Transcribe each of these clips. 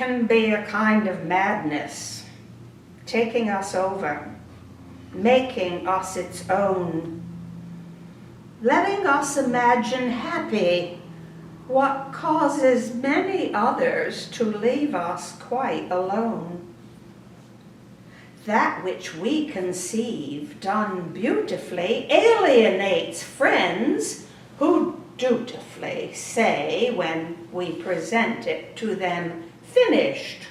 can be a kind of madness, taking us over, making us its own, letting us imagine happy what causes many others to leave us quite alone. That which we conceive done beautifully alienates friends who dutifully say when we present it to them finished,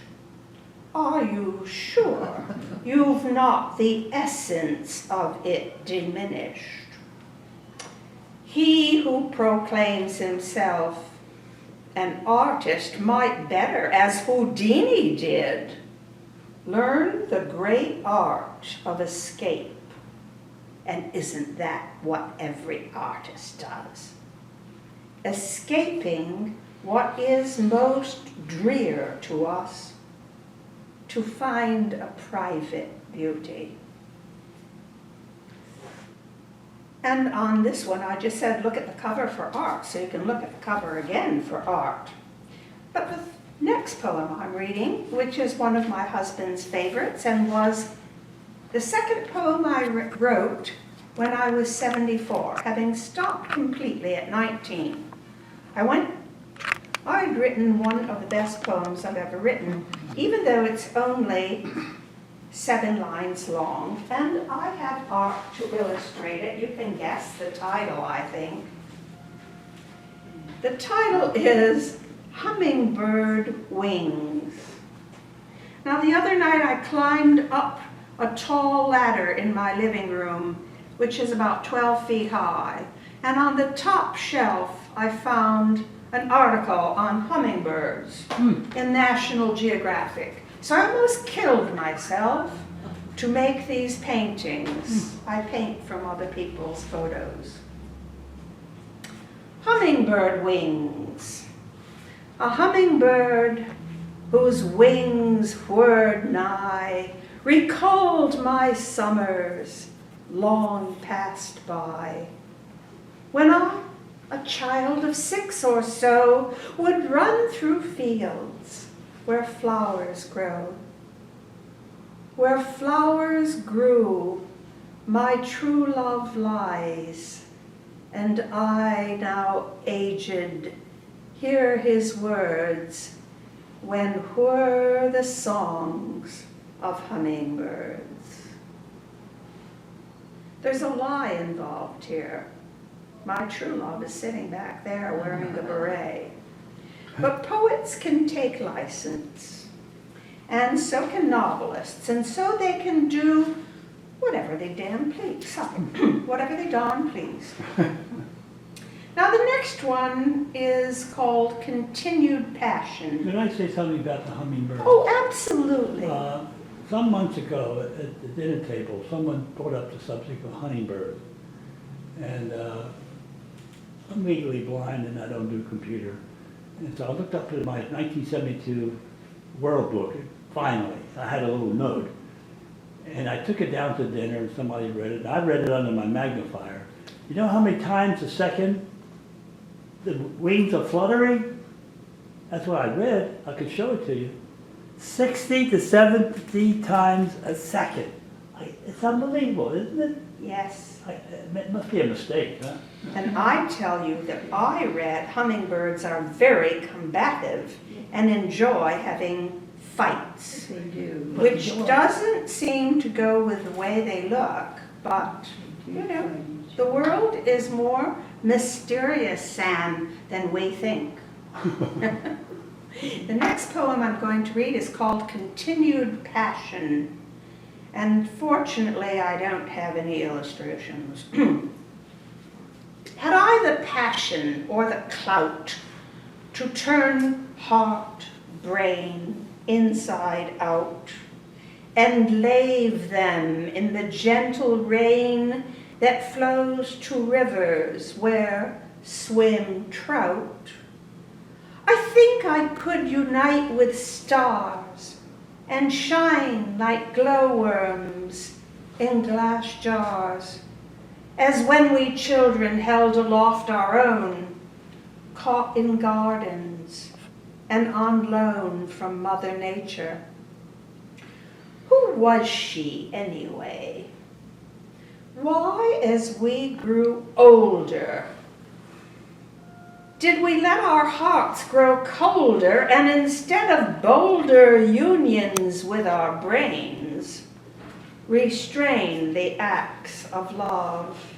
"Are you sure you've not the essence of it diminished?" He who proclaims himself an artist might better, as Houdini did, learn the great art of escape. And isn't that what every artist does? Escaping what is most drear to us, to find a private beauty. And on this one, I just said, look at the cover for art, so you can look at the cover again for art. But the next poem I'm reading, which is one of my husband's favorites and was the second poem I wrote when I was 74, having stopped completely at 19. I'd written one of the best poems I've ever written, even though it's only 7 lines long, and I have art to illustrate it. You can guess the title, I think. The title is Hummingbird Wings. Now, the other night I climbed up a tall ladder in my living room, which is about 12 feet high, and on the top shelf I found an article on hummingbirds in National Geographic. So I almost killed myself to make these paintings. I paint from other people's photos. Hummingbird wings. A hummingbird whose wings whirred nigh recalled my summers long passed by, when I, a child of 6 or so, would run through fields where flowers grow. Where flowers grew, my true love lies, and I, now aged, hear his words when whir the songs of hummingbirds. There's a lie involved here. My true love is sitting back there wearing the beret. But poets can take license, and so can novelists, and so they can do whatever they damn please, whatever they darn please. Now the next one is called Continued Passion. Can I say something about the hummingbird? Oh, absolutely. Some months ago at the dinner table, someone brought up the subject of hummingbirds. And I'm legally blind and I don't do computer. And so I looked up at my 1972 World Book, finally. I had a little note. And I took it down to dinner and somebody read it. And I read it under my magnifier. You know how many times a second the wings are fluttering? That's what I read. I could show it to you. 60 to 70 times a second. It's unbelievable, isn't it? Yes. It must be a mistake, huh? And I tell you that I read hummingbirds are very combative and enjoy having fights. They do. Which doesn't seem to go with the way they look, but, you know, the world is more mysterious, Sam, than we think. The next poem I'm going to read is called Continued Passion. And fortunately, I don't have any illustrations. Had I the passion or the clout to turn heart, brain, inside out, and lave them in the gentle rain that flows to rivers where swim trout, I think I could unite with stars and shine like glowworms in glass jars, as when we children held aloft our own, caught in gardens and on loan from Mother Nature. Who was she anyway? Why, as we grew older, did we let our hearts grow colder, and instead of bolder unions with our brains, restrain the acts of love,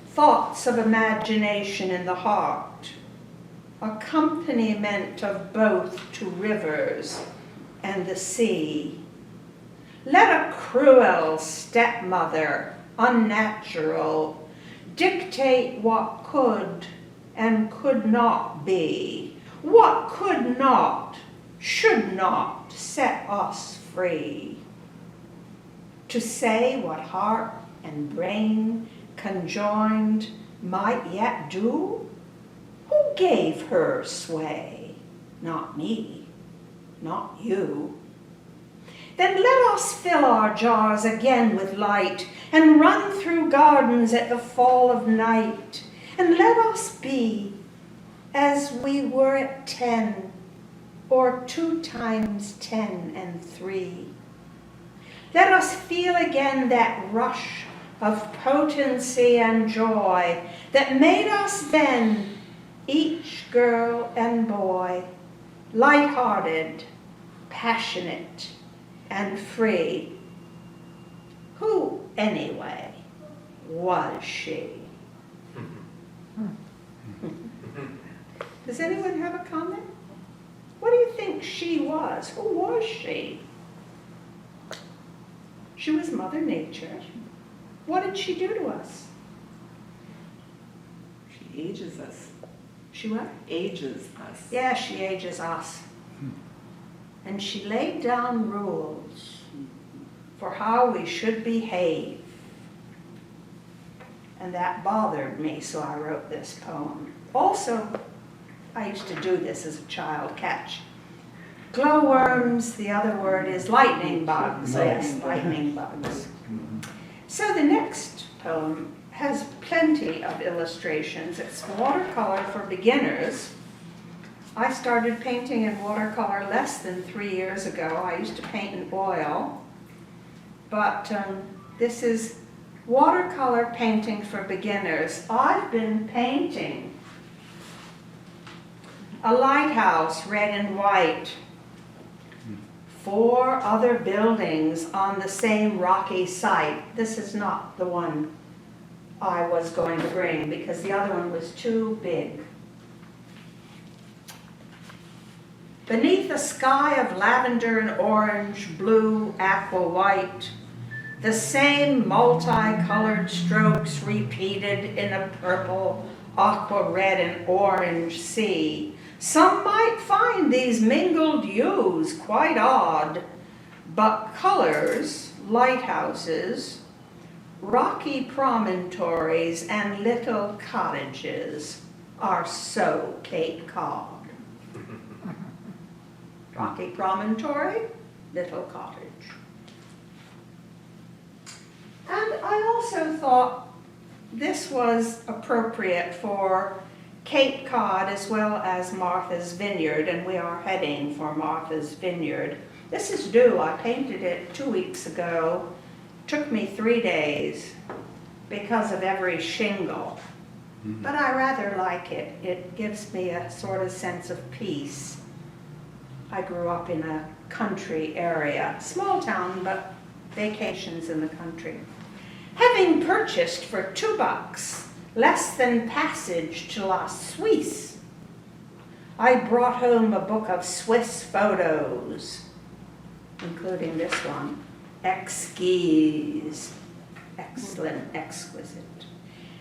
thoughts of imagination in the heart, accompaniment of both to rivers and the sea? Let a cruel stepmother, unnatural, dictate what could and could not be, what could not, should not set us free. To say what heart and brain conjoined might yet do? Who gave her sway? Not me, not you. Then let us fill our jars again with light and run through gardens at the fall of night. And let us be as we were at 10, or 2 times 10 and 3. Let us feel again that rush of potency and joy that made us then, each girl and boy, light-hearted, passionate, and free. Who, anyway, was she? Does anyone have a comment? What do you think she was? Who was she? She was Mother Nature. What did she do to us? She ages us. She what? Ages us. Yeah, she ages us. And she laid down rules for how we should behave. And that bothered me, so I wrote this poem. Also, I used to do this as a child, catch glowworms. The other word is lightning bugs. Yes, lightning bugs. So the next poem has plenty of illustrations. It's watercolor for beginners. I started painting in watercolor less than 3 years ago. I used to paint in oil, but this is watercolor painting for beginners. I've been painting a lighthouse, red and white, 4 other buildings on the same rocky site. This is not the one I was going to bring because the other one was too big. Beneath a sky of lavender and orange, blue, aqua white, the same multicolored strokes repeated in a purple, aqua red and orange sea. Some might find these mingled hues quite odd, but colors, lighthouses, rocky promontories, and little cottages are so Cape Cod. Rocky promontory, little cottage. And I also thought this was appropriate for Cape Cod as well as Martha's Vineyard, and we are heading for Martha's Vineyard. This is due. I painted it 2 weeks ago. Took me 3 days because of every shingle. But I rather like it. It gives me a sort of sense of peace. I grew up in a country area, small town, but vacations in the country. Having purchased for $2, less than passage to La Suisse, I brought home a book of Swiss photos, including this one, Exquise, excellent, exquisite,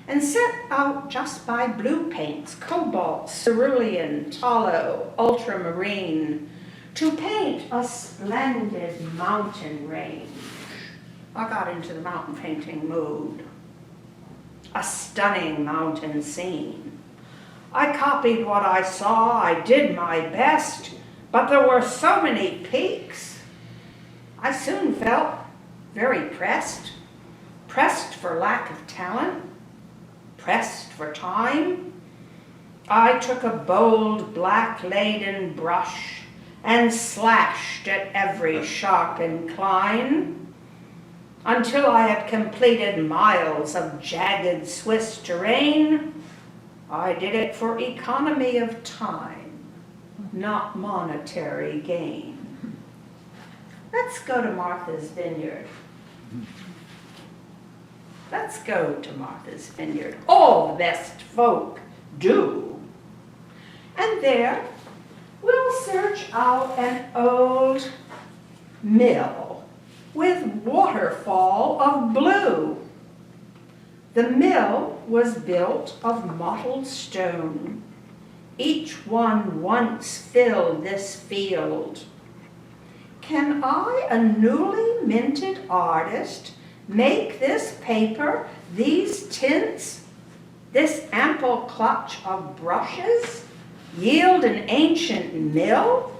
and set out just by blue paints, cobalt, cerulean, tallow, ultramarine, to paint a splendid mountain range. I got into the mountain painting mood. A stunning mountain scene. I copied what I saw, I did my best, but there were so many peaks. I soon felt very pressed for lack of talent, pressed for time, I took a bold, black-laden brush and slashed at every sharp incline until I had completed miles of jagged Swiss terrain. I did it for economy of time, not monetary gain. Let's go to Martha's Vineyard. Let's go to Martha's Vineyard. All the best folk do. And there we'll search out an old mill with waterfall of blue. The mill was built of mottled stone. Each one once filled this field. Can I, a newly minted artist, make this paper, these tints, this ample clutch of brushes, yield an ancient mill?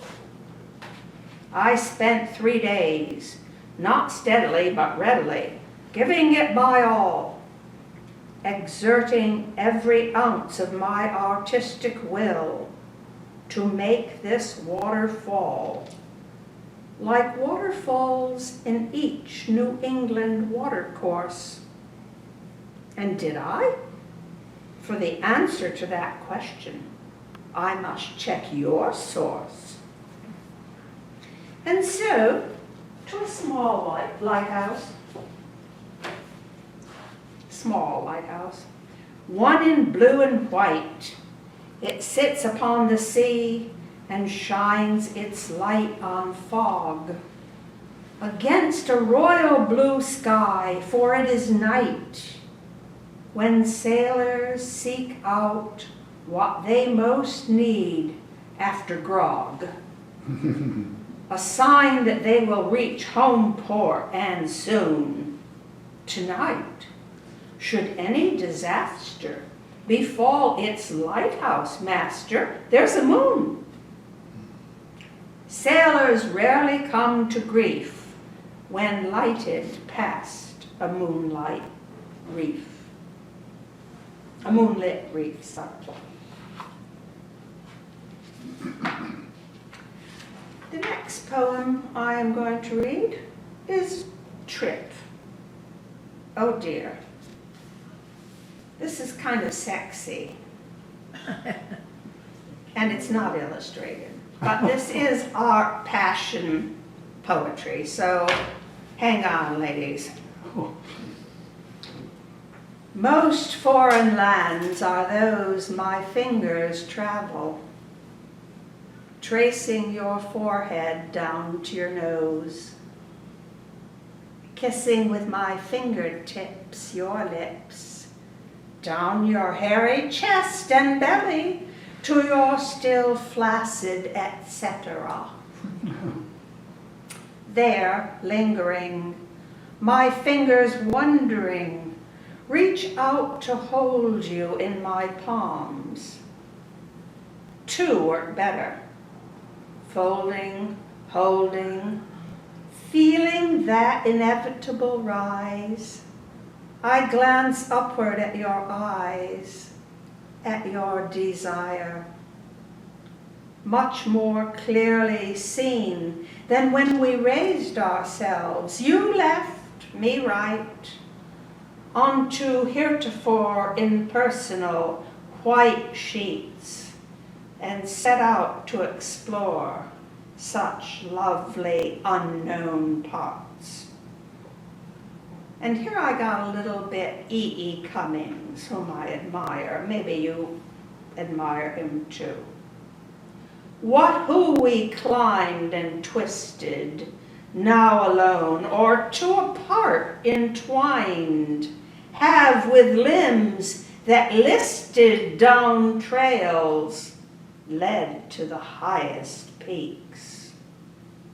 I spent 3 days, not steadily but readily, giving it my all, exerting every ounce of my artistic will to make this waterfall, like waterfalls in each New England watercourse. And did I? For the answer to that question, I must check your source. And so, to a small lighthouse, one in blue and white, it sits upon the sea and shines its light on fog, against a royal blue sky, for it is night, when sailors seek out what they most need after grog, a sign that they will reach home port and soon. Tonight, should any disaster befall its lighthouse master, there's a moon. Sailors rarely come to grief when lighted past a moonlit reef. Sorry. The next poem I am going to read is Trip. Oh dear. This is kind of sexy. And it's not illustrated. But this is our passion poetry, so hang on, ladies. Most foreign lands are those my fingers travel, tracing your forehead down to your nose, kissing with my fingertips your lips, down your hairy chest and belly, to your still flaccid etc. There, lingering, my fingers wondering, reach out to hold you in my palms. 2 work better. Folding, holding, feeling that inevitable rise. I glance upward at your eyes, at your desire, much more clearly seen than when we raised ourselves. You left, me right, onto heretofore impersonal white sheets and set out to explore such lovely unknown parts. And here I got a little bit E.E. Cummings, whom I admire. Maybe you admire him too. Who we climbed and twisted, now alone, or two apart entwined, have with limbs that listed down trails, led to the highest peaks.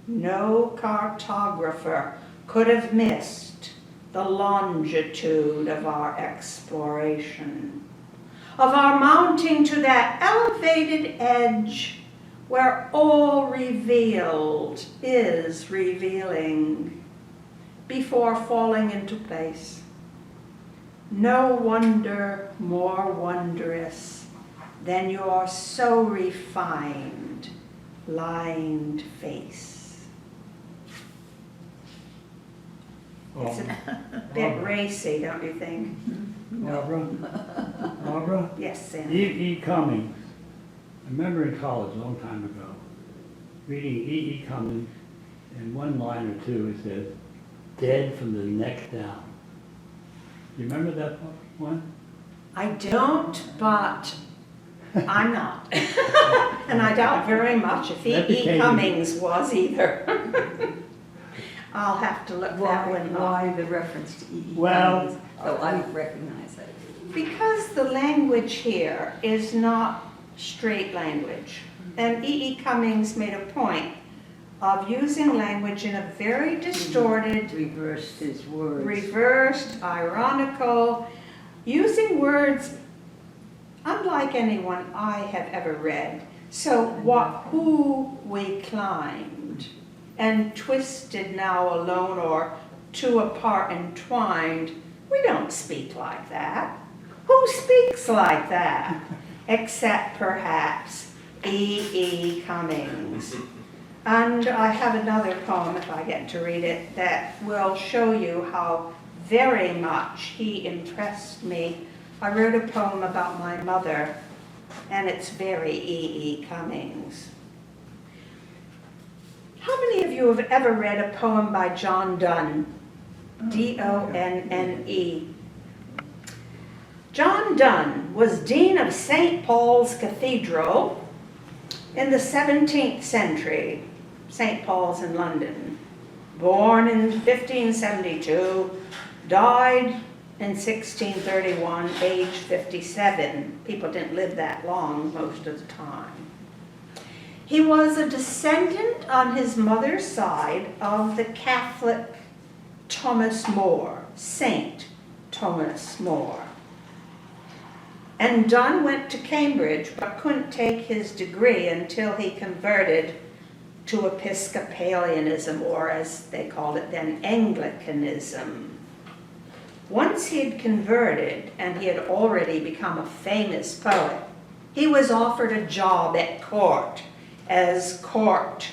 No cartographer could have missed the longitude of our exploration, of our mounting to that elevated edge where all revealed is revealing before falling into place. No wonder more wondrous than your so refined, lined face. It's a bit racy, don't you think? Barbara, Yes, Sam. E. Cummings. I remember in college a long time ago, reading E. Cummings, and one line or two it says, "Dead from the neck down." You remember that one? I don't, but I'm not. And I doubt very much if That E. became- Cummings was either. I'll have to look that one up. Why the reference to E.E. Well, Cummings? Though I recognize it. Because the language here is not straight language. And E.E. Cummings made a point of using language in a very distorted, Reversed his words. reversed, ironical, using words unlike anyone I have ever read. So who we climbed, and twisted now alone, or two apart entwined, we don't speak like that. Who speaks like that? Except perhaps E.E. Cummings. And I have another poem, if I get to read it, that will show you how very much he impressed me. I wrote a poem about my mother, and it's very E.E. Cummings. How many of you have ever read a poem by John Donne? D-O-N-N-E. John Donne was Dean of St. Paul's Cathedral in the 17th century, St. Paul's in London. Born in 1572, died in 1631, age 57. People didn't live that long most of the time. He was a descendant on his mother's side of the Catholic Thomas More, Saint Thomas More. And Donne went to Cambridge but couldn't take his degree until he converted to Episcopalianism, or as they called it then, Anglicanism. Once he had converted and he had already become a famous poet, he was offered a job at court as court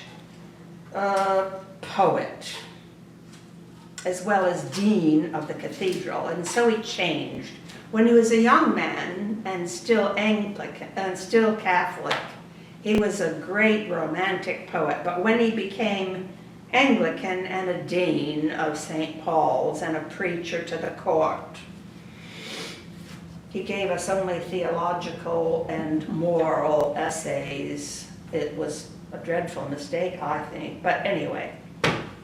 poet, as well as dean of the cathedral, and so he changed. When he was a young man and still Anglican and still Catholic, he was a great romantic poet. But when he became Anglican and a dean of St. Paul's and a preacher to the court, he gave us only theological and moral essays. It was a dreadful mistake, I think. But anyway,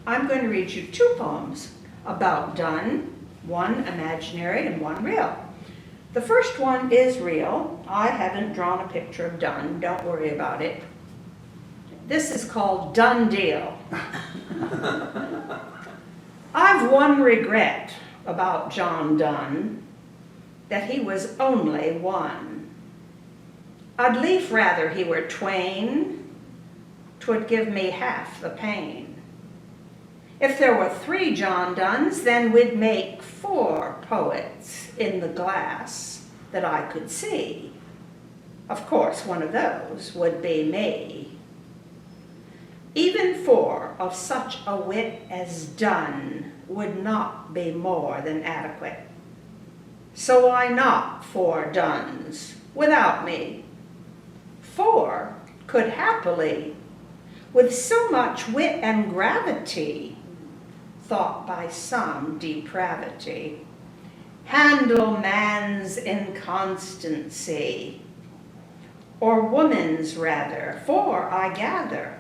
I'm going to read you two poems about Donne, one imaginary and one real. The first one is real. I haven't drawn a picture of Donne. Don't worry about it. This is called Done Deal. I've one regret about John Donne, that he was only one. I'd lief rather he were twain, 'twould give me half the pain. If there were 3 John Donnes, then we'd make 4 poets in the glass that I could see. Of course, one of those would be me. Even 4 of such a wit as Donne would not be more than adequate. So why not 4 Donnes without me? 4 could happily, with so much wit and gravity, thought by some depravity, handle man's inconstancy, or woman's rather, for I gather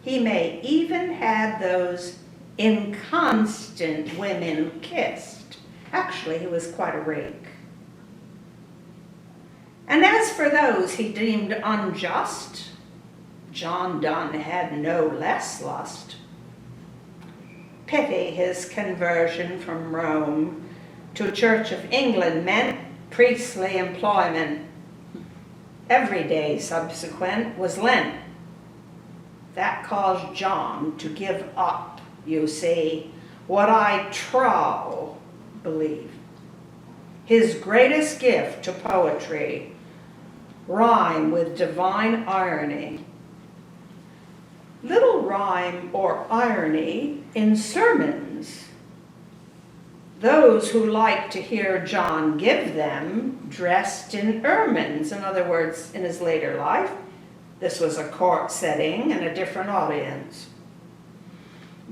he may even have those inconstant women kissed. Actually, he was quite a rake. And as for those he deemed unjust, John Donne had no less lust. Pity his conversion from Rome to Church of England meant priestly employment. Every day subsequent was Lent. That caused John to give up, you see, what I trow believe. His greatest gift to poetry rhyme with divine irony. Little rhyme or irony in sermons. Those who like to hear John give them dressed in ermines. In other words, in his later life, this was a court setting and a different audience.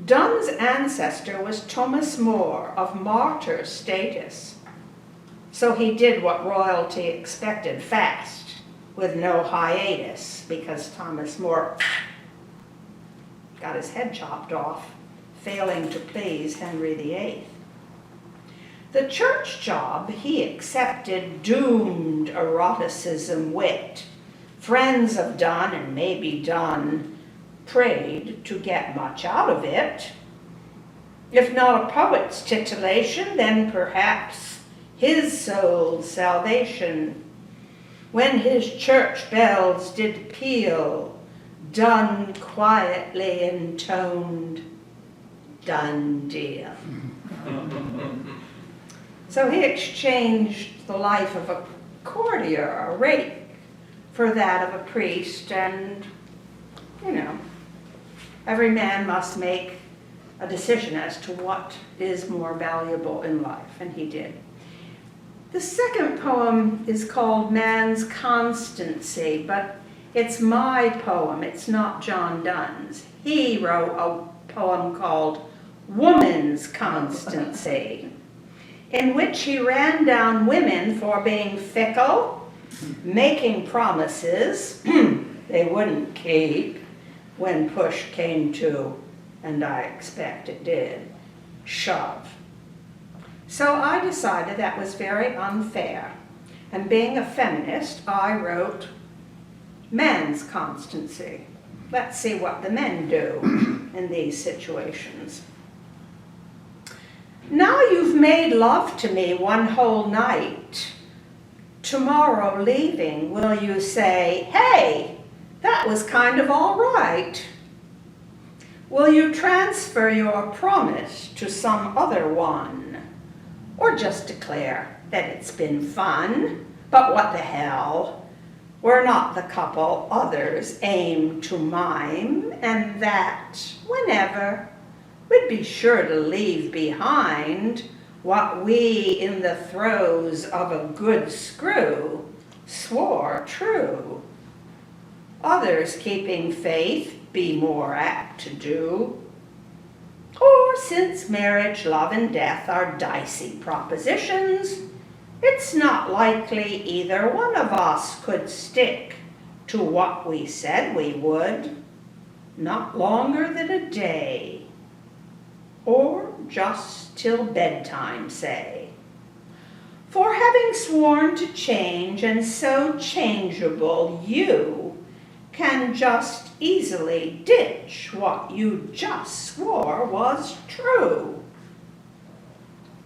Donne's ancestor was Thomas More of martyr status. So he did what royalty expected, fast, with no hiatus, because Thomas More got his head chopped off, failing to please Henry VIII. The church job he accepted doomed eroticism wit. Friends of Donne, and maybe Donne, prayed to get much out of it. If not a poet's titillation, then perhaps his soul's salvation. When his church bells did peal, Donne quietly intoned, "Done deal." So he exchanged the life of a courtier, a rake, for that of a priest, and, every man must make a decision as to what is more valuable in life, and he did. The second poem is called Man's Constancy, but it's my poem, it's not John Donne's. He wrote a poem called Woman's Constancy, in which he ran down women for being fickle, making promises they wouldn't keep when push came to, and I expect it did, shove. So I decided that was very unfair, and being a feminist, I wrote Man's Constancy. Let's see what the men do in these situations. Now you've made love to me one whole night. Tomorrow leaving, will you say, "Hey, that was kind of all right"? Will you transfer your promise to some other one? Or just declare that it's been fun, but what the hell? We're not the couple others aim to mime, and that whenever we'd be sure to leave behind what we in the throes of a good screw swore true. Others keeping faith be more apt to do. Or since marriage, love, and death are dicey propositions, it's not likely either one of us could stick to what we said we would, not longer than a day, or just till bedtime, say. For having sworn to change and so changeable, you can just easily ditch what you just swore was true.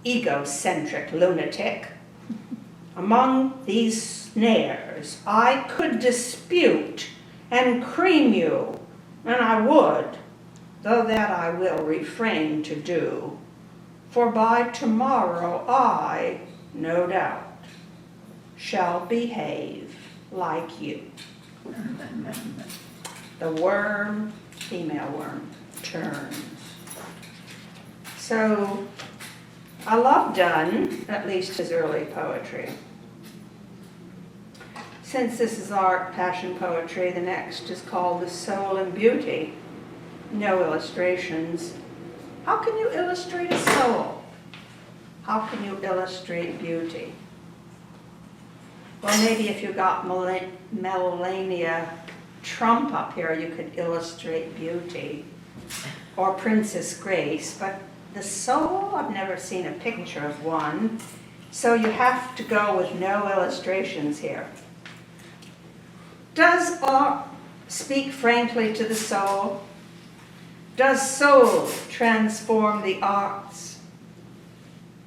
Egocentric lunatic, among these snares I could dispute and cream you, and I would, though that I will refrain to do, for by tomorrow I, no doubt, shall behave like you. The worm, female worm, turns. So I love Donne, at least his early poetry. Since this is art, passion poetry, the next is called The Soul and Beauty. No illustrations. How can you illustrate a soul? How can you illustrate beauty? Well, maybe if you got Melania Trump up here, you could illustrate beauty, or Princess Grace, but the soul, I've never seen a picture of one, so you have to go with no illustrations here. Does art speak frankly to the soul? Does soul transform the arts?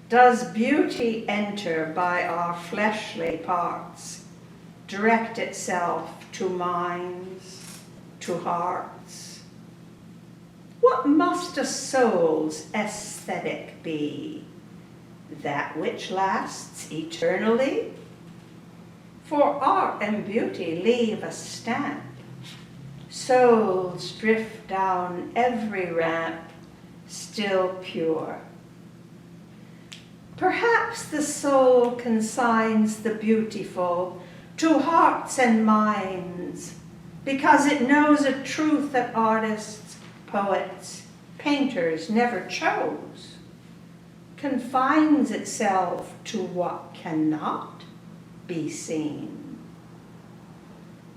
Does beauty enter by our fleshly parts, direct itself to minds, to hearts? What must a soul's aesthetic be? That which lasts eternally? For art and beauty leave a stamp. Souls drift down every ramp, still pure. Perhaps the soul consigns the beautiful to hearts and minds, because it knows a truth that artists, poets, painters never chose, confines itself to what cannot be seen,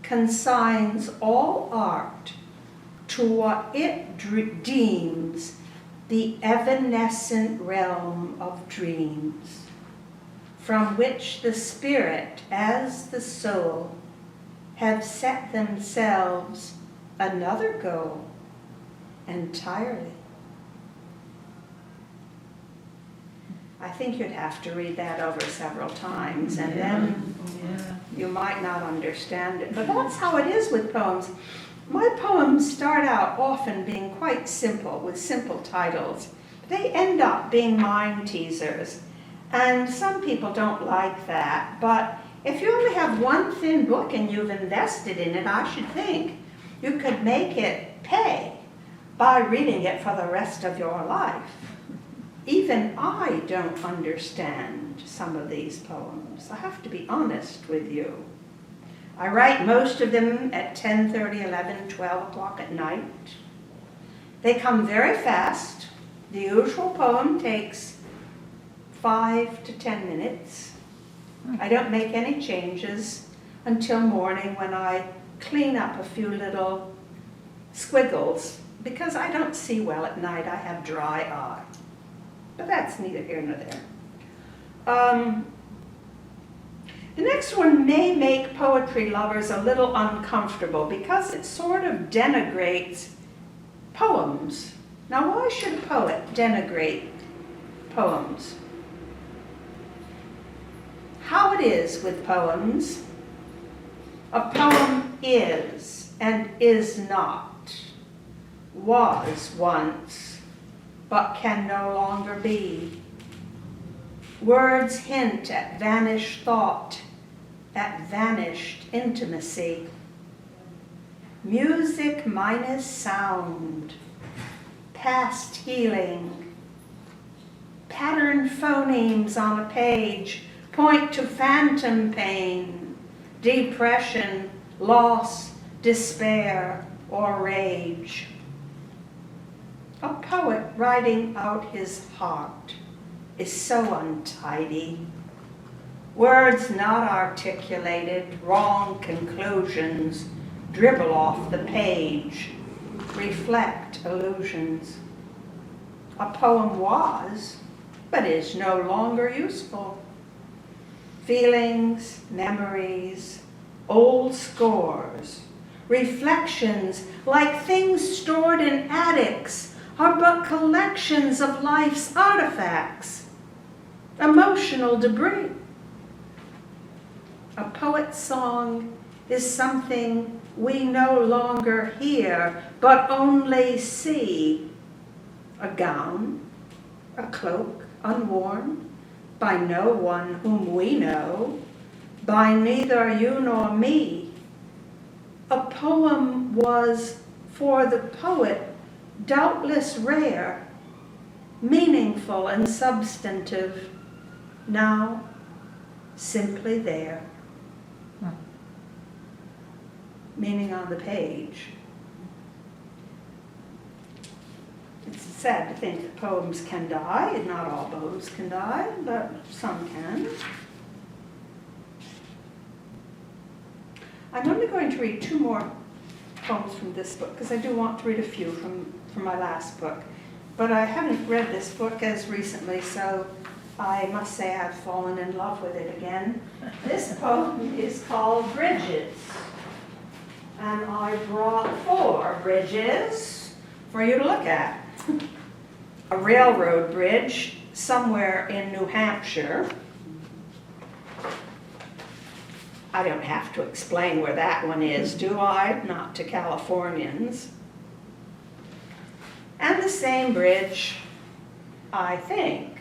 consigns all art to what it deems the evanescent realm of dreams, from which the spirit as the soul have set themselves another goal entirely. I think you'd have to read that over several times, and then you might not understand it. But that's how it is with poems. My poems start out often being quite simple, with simple titles. They end up being mind teasers, and some people don't like that. But if you only have one thin book and you've invested in it, I should think you could make it pay by reading it for the rest of your life. Even I don't understand some of these poems. I have to be honest with you. I write most of them at 10:30, 11, 12 o'clock at night. They come very fast. The usual poem takes 5 to 10 minutes. I don't make any changes until morning when I clean up a few little squiggles, because I don't see well at night. I have dry eye. But that's neither here nor there. The next one may make poetry lovers a little uncomfortable because it sort of denigrates poems. Now, why should a poet denigrate poems? How it is with poems, a poem is and is not, was once, but can no longer be. Words hint at vanished thought, at vanished intimacy. Music minus sound, past healing. Patterned phonemes on a page point to phantom pain, depression, loss, despair, or rage. A poet writing out his heart is so untidy. Words not articulated, wrong conclusions dribble off the page, reflect illusions. A poem was, but is no longer useful. Feelings, memories, old scores, reflections like things stored in attics are but collections of life's artifacts. Emotional debris. A poet's song is something we no longer hear, but only see. A gown, a cloak, unworn, by no one whom we know, by neither you nor me. A poem was, for the poet, doubtless rare, meaningful and substantive, now simply there. Meaning on the page. It's sad to think that poems can die, and not all poems can die, but some can. I'm only going to read 2 more poems from this book, because I do want to read a few from my last book. But I haven't read this book as recently, so I must say I've fallen in love with it again. This poem is called Bridges. And I brought 4 bridges for you to look at. A railroad bridge somewhere in New Hampshire. I don't have to explain where that one is, do I? Not to Californians. And the same bridge, I think.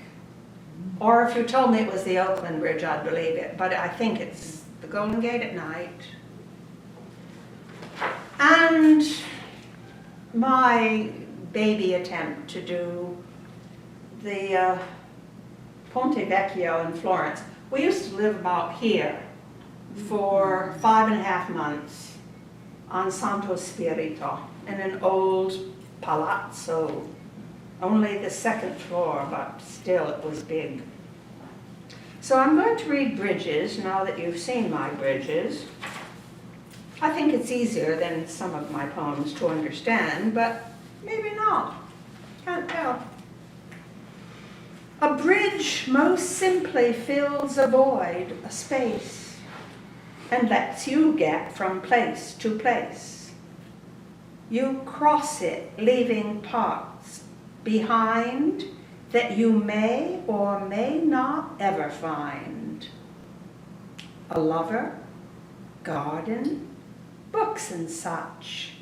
Or if you told me it was the Oakland Bridge, I'd believe it. But I think it's the Golden Gate at night. And my baby attempt to do the Ponte Vecchio in Florence. We used to live about here for 5.5 months on Santo Spirito in an old palazzo, only the 2nd floor, but still it was big. So I'm going to read bridges now that you've seen my bridges. I think it's easier than some of my poems to understand, but maybe not. Can't tell. A bridge most simply fills a void, a space, and lets you get from place to place. You cross it, leaving parts behind that you may or may not ever find. A lover, garden, books and such.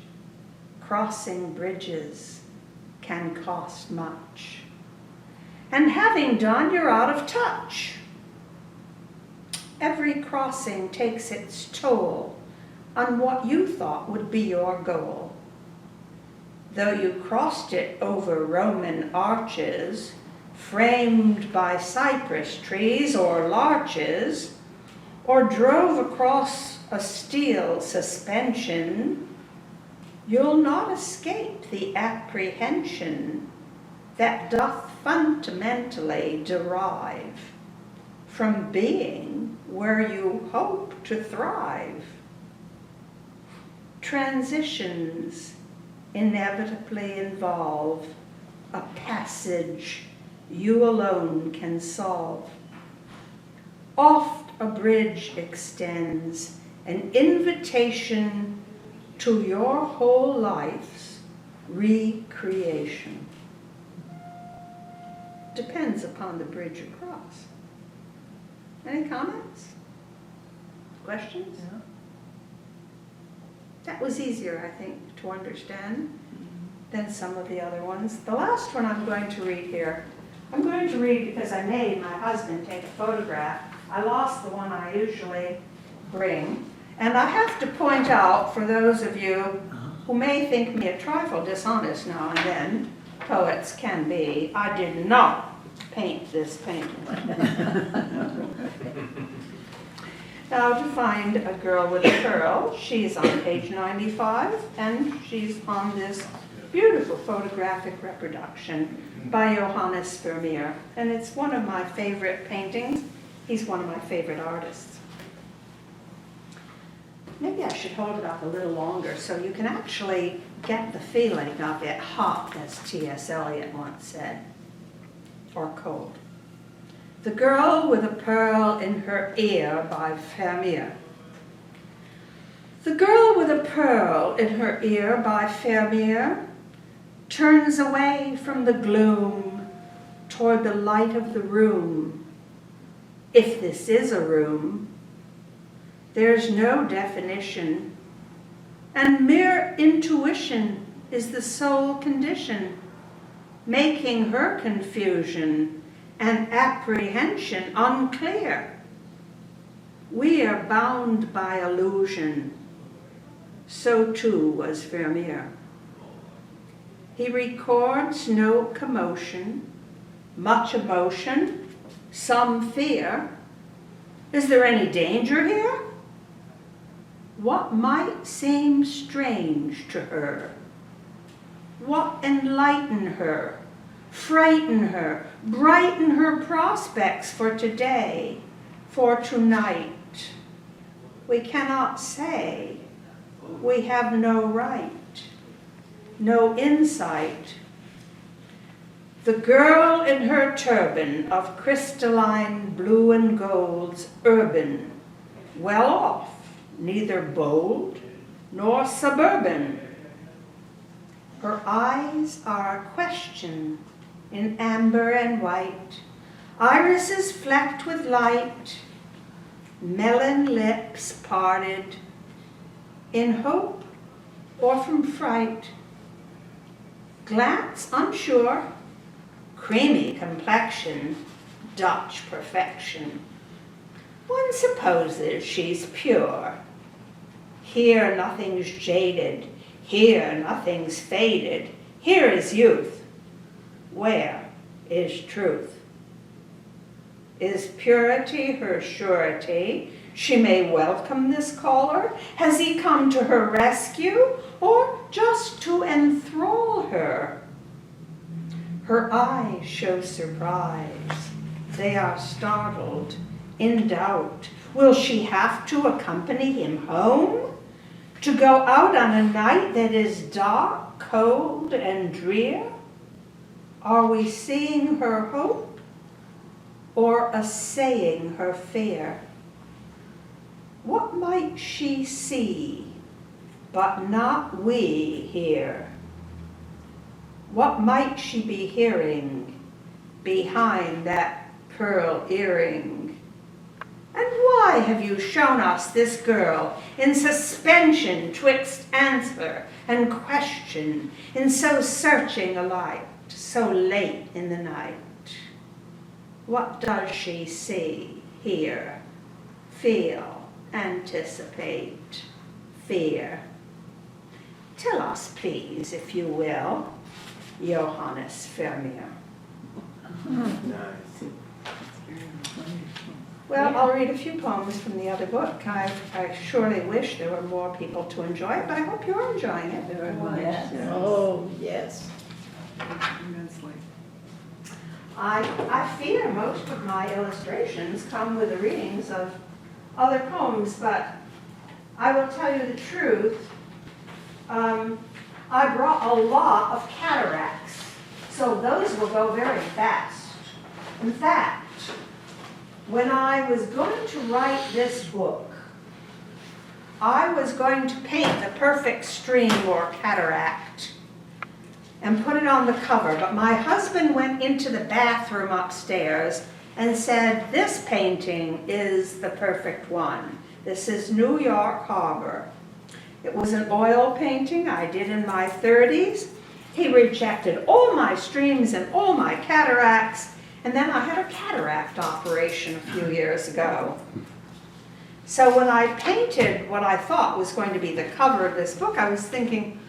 Crossing bridges can cost much. And having done, you're out of touch. Every crossing takes its toll on what you thought would be your goal. Though you crossed it over Roman arches, framed by cypress trees or larches, or drove across a steel suspension, you'll not escape the apprehension that doth fundamentally derive from being where you hope to thrive. Transitions inevitably involve a passage you alone can solve. Oft a bridge extends an invitation to your whole life's recreation. Depends upon the bridge you cross. Any comments? Questions? Yeah. That was easier, I think, to understand than some of the other ones. The last one I'm going to read here, I'm going to read because I made my husband take a photograph. I lost the one I usually bring. And I have to point out, for those of you who may think me a trifle dishonest now and then, poets can be, I did not paint this painting. Now to find a girl with a pearl, she's on page 95, and she's on this beautiful photographic reproduction by Johannes Vermeer. And it's one of my favorite paintings. He's one of my favorite artists. Maybe I should hold it up a little longer so you can actually get the feeling of it hot, as T.S. Eliot once said, or cold. The Girl with a Pearl in Her Ear by Vermeer. The girl with a pearl in her ear by Vermeer turns away from the gloom toward the light of the room. If this is a room, there's no definition, and mere intuition is the sole condition, making her confusion and apprehension unclear. We are bound by illusion. So too was Vermeer. He records no commotion, much emotion, some fear. Is there any danger here? What might seem strange to her? What enlighten her, frighten her, brighten her prospects for today, for tonight? We cannot say. We have no right, no insight. The girl in her turban of crystalline blue and gold's urban, well off, neither bold nor suburban. Her eyes are a question in amber and white, irises flecked with light, melon lips parted, in hope or from fright. Glance unsure, creamy complexion, Dutch perfection. One supposes she's pure. Here nothing's jaded, here nothing's faded, here is youth. Where is truth? Is purity her surety? She may welcome this caller. Has he come to her rescue, or just to enthrall her? Her eyes show surprise. They are startled, in doubt. Will she have to accompany him home? To go out on a night that is dark, cold, and drear? Are we seeing her hope, or assaying her fear? What might she see, but not we hear? What might she be hearing behind that pearl earring? And why have you shown us this girl in suspension twixt answer and question, in so searching a light, so late in the night? What does she see, hear, feel, anticipate, fear? Tell us, please, if you will, Johannes Vermeer. Nice. Well, I'll read a few poems from the other book. I surely wish there were more people to enjoy it, but I hope you're enjoying it. Very much. Yes. Oh, yes. Immensely. I fear most of my illustrations come with the readings of other poems, but I will tell you the truth. I brought a lot of cataracts, so those will go very fast. In fact, when I was going to write this book, I was going to paint the perfect stream or cataract and put it on the cover, but my husband went into the bathroom upstairs and said, this painting is the perfect one. This is New York Harbor. It was an oil painting I did in my 30s. He rejected all my streams and all my cataracts, and then I had a cataract operation a few years ago. So when I painted what I thought was going to be the cover of this book, I was thinking,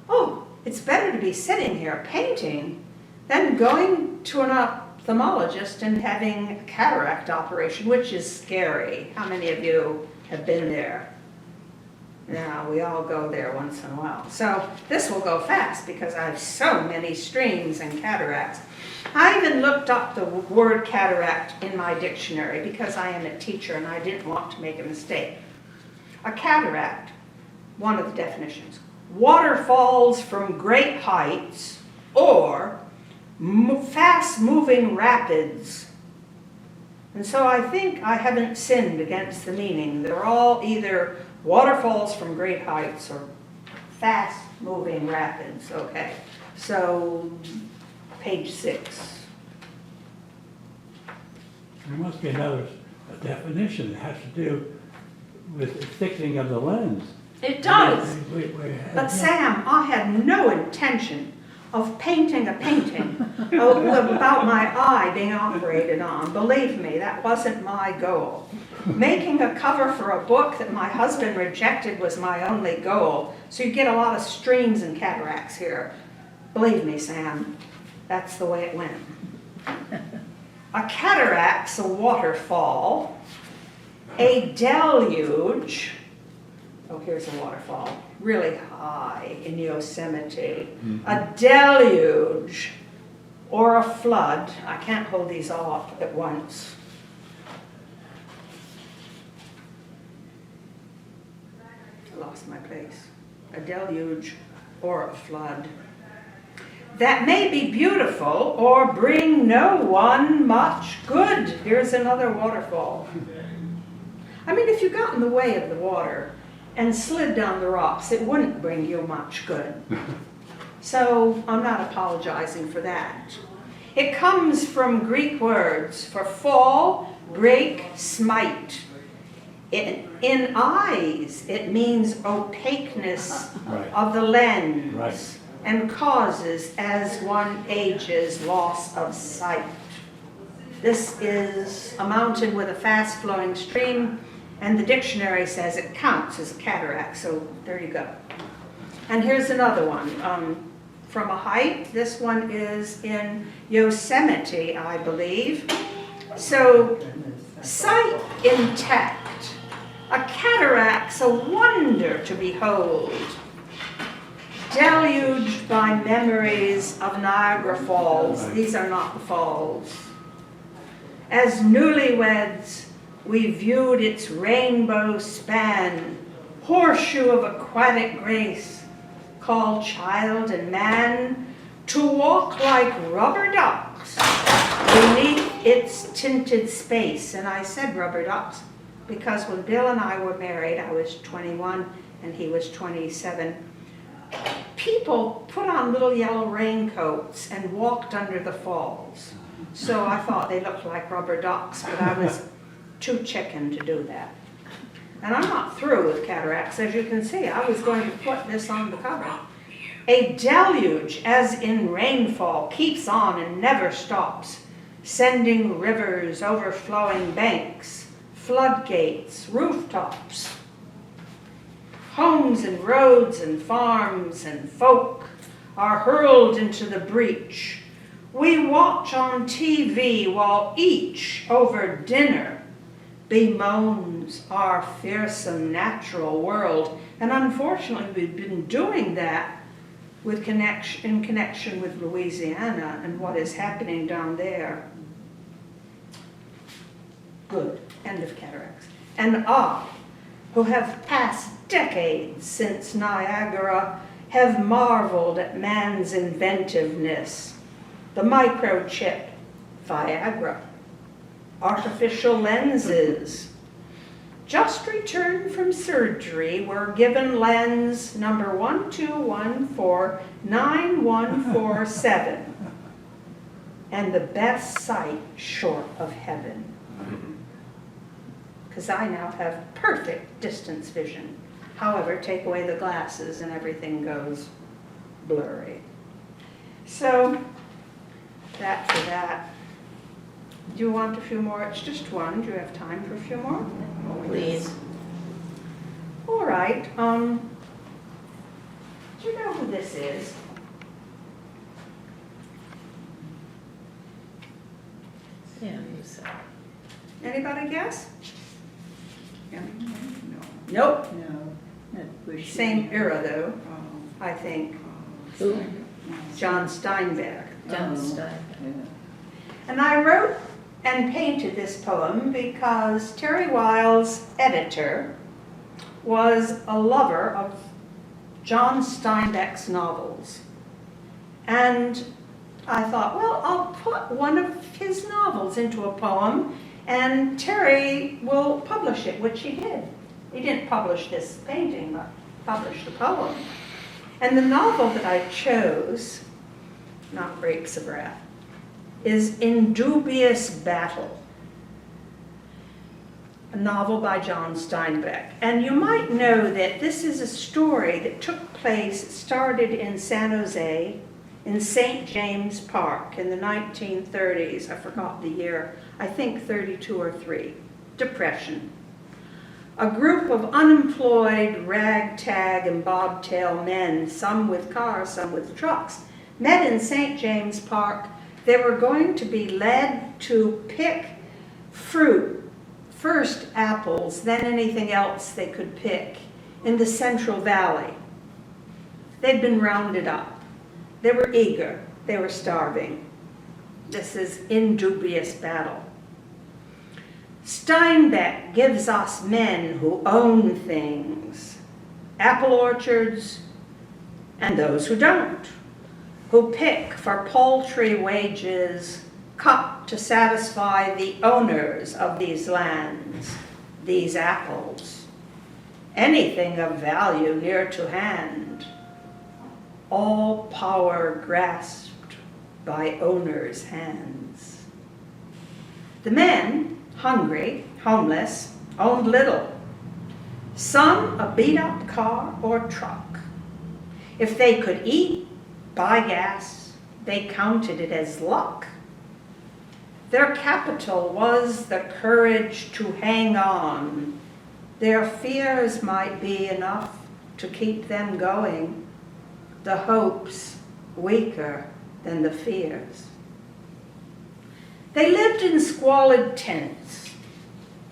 oh, it's better to be sitting here painting than going to an ophthalmologist and having a cataract operation, which is scary. How many of you have been there? Now, we all go there once in a while. So this will go fast because I have so many streams and cataracts. I even looked up the word cataract in my dictionary because I am a teacher and I didn't want to make a mistake. A cataract, one of the definitions, waterfalls from great heights or fast-moving rapids. And so I think I haven't sinned against the meaning. They're all either waterfalls from great heights or fast-moving rapids. Okay, so page 6. There must be another definition that has to do with the thickening of the lens. It does. But Yeah. Sam, I had no intention of painting a painting about my eye being operated on. Believe me, that wasn't my goal. Making a cover for a book that my husband rejected was my only goal. So you get a lot of streams and cataracts here. Believe me, Sam, that's the way it went. A cataract's a waterfall. A deluge, oh, here's a waterfall, really high in Yosemite. A deluge or a flood. I can't hold these all up at once. I lost my place. A deluge or a flood. That may be beautiful or bring no one much good. Here's another waterfall. I mean, if you got in the way of the water and slid down the rocks, it wouldn't bring you much good. So I'm not apologizing for that. It comes from Greek words for fall, break, smite. In eyes, it means opaqueness Right. of the lens. Right. And causes, as one ages, loss of sight. This is a mountain with a fast-flowing stream, and the dictionary says it counts as a cataract, so there you go. And here's another one. From a height, this one is in Yosemite, I believe. So, sight intact. A cataract's a wonder to behold. Deluged by memories of Niagara Falls. These are not the falls. As newlyweds, we viewed its rainbow span, horseshoe of aquatic grace, called child and man, to walk like rubber ducks beneath its tinted space. And I said rubber ducks because when Bill and I were married, I was 21 and he was 27. People put on little yellow raincoats and walked under the falls. So I thought they looked like rubber ducks, but I was too chicken to do that. And I'm not through with cataracts. As you can see, I was going to put this on the cover. A deluge, as in rainfall, keeps on and never stops, sending rivers, overflowing banks, floodgates, rooftops. Homes and roads and farms and folk are hurled into the breach. We watch on TV while each over dinner bemoans our fearsome natural world. And unfortunately, we've been doing that in connection with Louisiana and what is happening down there. Good. End of cataracts. And I, who have passed decades since Niagara, have marveled at man's inventiveness. The microchip, Viagra, artificial lenses. Just returned from surgery, were given lens number 1214947, and the best sight short of heaven. Because I now have perfect distance vision. However, take away the glasses and everything goes blurry. So, that for that. Do you want a few more? It's just one. Do you have time for a few more? Please. All right. Do you know who this is? Yeah, you said. Anybody guess? No. Nope. No. That was- Same era though, Oh, I think. Who? John Steinbeck. John Oh. Stein. yeah. And I wrote and painted this poem because Terry Weil's editor was a lover of John Steinbeck's novels. And I thought, well, I'll put one of his novels into a poem and Terry will publish it, which he did. He didn't publish this painting, but published the poem. And the novel that I chose, not Grapes of Wrath, is In Dubious Battle, a novel by John Steinbeck. And you might know that this is a story that took place, it started in San Jose, in St. James Park in the 1930s. I forgot the year, I think 32 or 3, Depression. A group of unemployed, ragtag and bobtail men, some with cars, some with trucks, met in St. James Park. They were going to be led to pick fruit, first apples, then anything else they could pick, in the Central Valley. They'd been rounded up. They were eager. They were starving. This is In Dubious Battle. Steinbeck gives us men who own things, apple orchards, and those who don't, who pick for paltry wages, cut to satisfy the owners of these lands, these apples, anything of value near to hand, all power grasped by owners' hands. The men, hungry, homeless, owned little. Some a beat-up car or truck. If they could eat, buy gas, they counted it as luck. Their capital was the courage to hang on. Their fears might be enough to keep them going, the hopes weaker than the fears. They lived in squalid tents.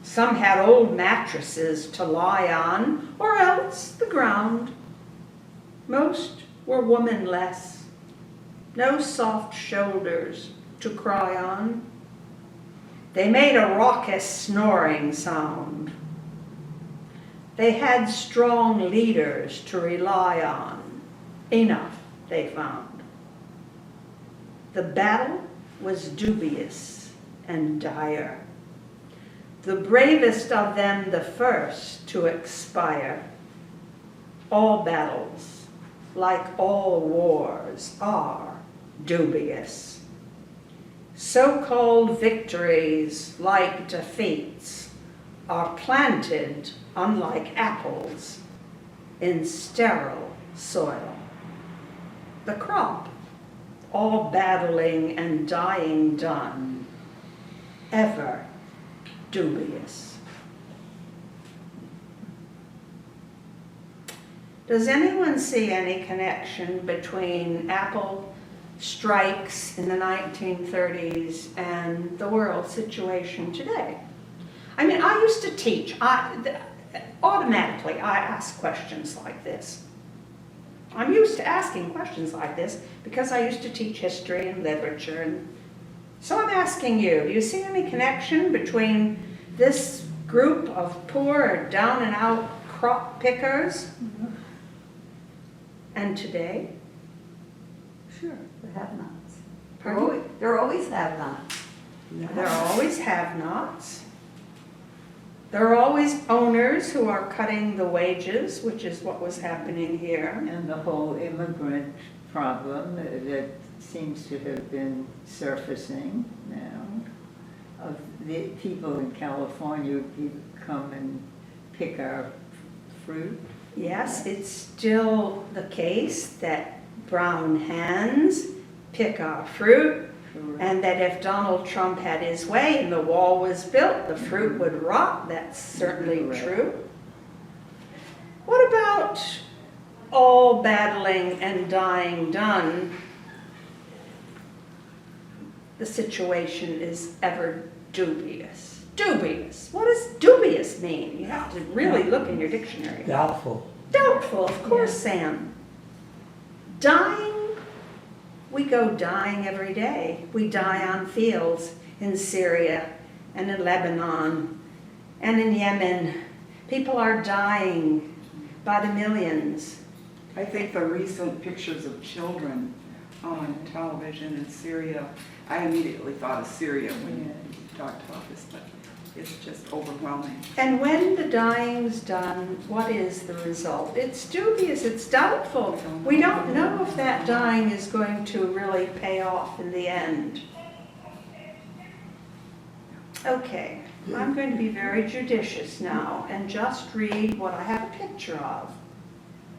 Some had old mattresses to lie on, or else the ground. Most were womanless, no soft shoulders to cry on. They made a raucous snoring sound. They had strong leaders to rely on. Enough, they found. The battle was dubious and dire. The bravest of them the first to expire. All battles, like all wars, are dubious. So-called victories, like defeats, are planted, unlike apples, in sterile soil. The crop, all battling and dying done, ever dubious. Does anyone see any connection between apple strikes in the 1930s and the world situation today? I mean, I used to teach. Automatically, I ask questions like this. I'm used to asking questions like this because I used to teach history and literature. And so I'm asking you, do you see any connection between this group of poor, down and out crop pickers and today? Sure, the have-nots. Pardon? There always have-nots. There are always have-nots. There are always owners who are cutting the wages, which is what was happening here. And the whole immigrant problem that seems to have been surfacing now, of the people in California who come and pick our fruit. Yes, it's still the case that brown hands pick our fruit, and that if Donald Trump had his way and the wall was built, the fruit would rot. That's certainly true. What about all battling and dying done? The situation is ever dubious. Dubious. What does dubious mean? You have to really look in your dictionary. Doubtful. Doubtful, of course, Sam. Dying, we go dying every day. We die on fields in Syria and in Lebanon and in Yemen. People are dying by the millions. I think the recent pictures of children on television in Syria, I immediately thought of Syria when you talked about this, but it's just overwhelming. And when the dying's done, what is the result? It's dubious, it's doubtful. We don't know if that dying is going to really pay off in the end. Okay, I'm going to be very judicious now and just read what I have a picture of.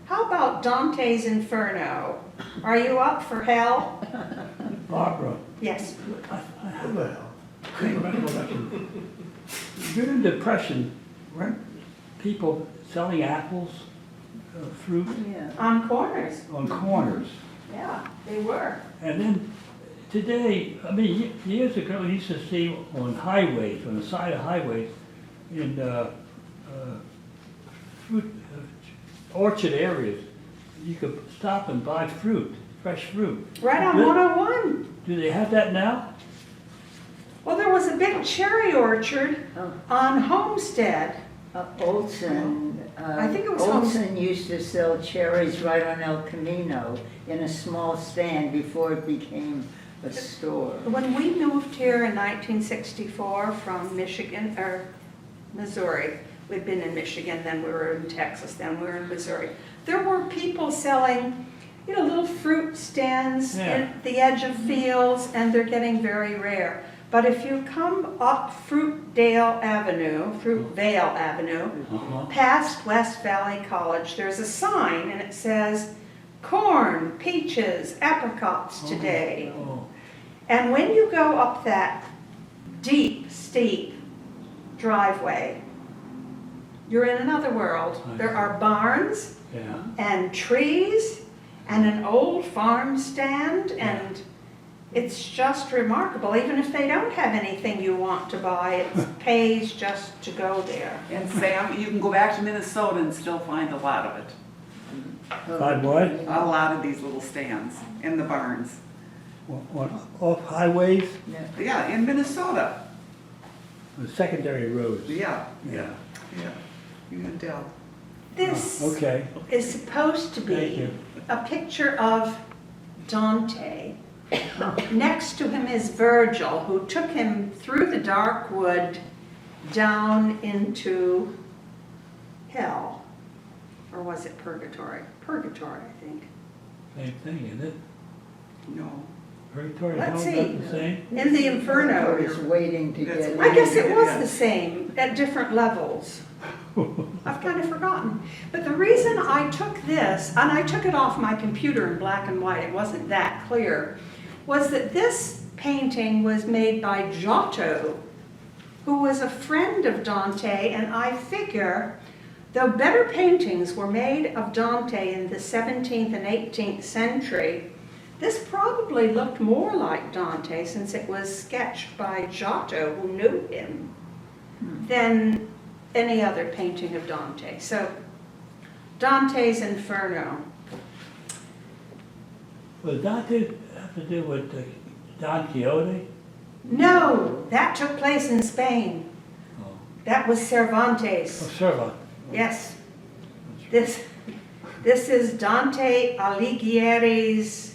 How about Dante's Inferno? Are you up for hell? Barbara, Yes. I have a clear recollection. During the Depression, weren't people selling apples, fruit Yeah. On corners. on corners? Yeah, they were. And then today, I mean, years ago, we used to see on highways, on the side of highways, in fruit orchard areas, you could stop and buy fruit, fresh fruit. Right on 101. Do they have that now? Well, there was a big cherry orchard Oh. on Homestead. Olson, I think it was Olson used to sell cherries right on El Camino in a small stand before it became a store. When we moved here in 1964 from Michigan, or Missouri, we'd been in Michigan, then we were in Texas, then we were in Missouri. There were people selling, little fruit stands at the edge of fields, and they're getting very rare. But if you come up Fruitvale Avenue, past West Valley College, there's a sign and it says, corn, peaches, apricots today. Oh. And when you go up that deep, steep driveway. You're in another world. There are barns Yeah. and trees and an old farm stand, and it's just remarkable. Even if they don't have anything you want to buy, it pays just to go there. And Sam, you can go back to Minnesota and still find a lot of it. Find what? A lot of these little stands in the barns. What, off highways, Yeah, in Minnesota. the secondary roads? Yeah, Yeah. yeah, you can tell. This Okay, is supposed to thank be you. a picture of Dante. Next to him is Virgil, who took him through the dark wood down into hell. Or was it purgatory? Purgatory, I think. Same thing, isn't it? No. Purgatory, Let's hell's see. not the same? In the Inferno. Is waiting to That's get. right. I guess it was Yeah. the same at different levels. I've kind of forgotten. But the reason I took this, and I took it off my computer in black and white, it wasn't that clear, was that this painting was made by Giotto, who was a friend of Dante, and I figure, though better paintings were made of Dante in the 17th and 18th century, this probably looked more like Dante since it was sketched by Giotto, who knew him, than any other painting of Dante. So, Dante's Inferno. Well, Dante have to do with Don Quixote? No, that took place in Spain. Oh, That was Cervantes. Serva. Yes. This is Dante Alighieri's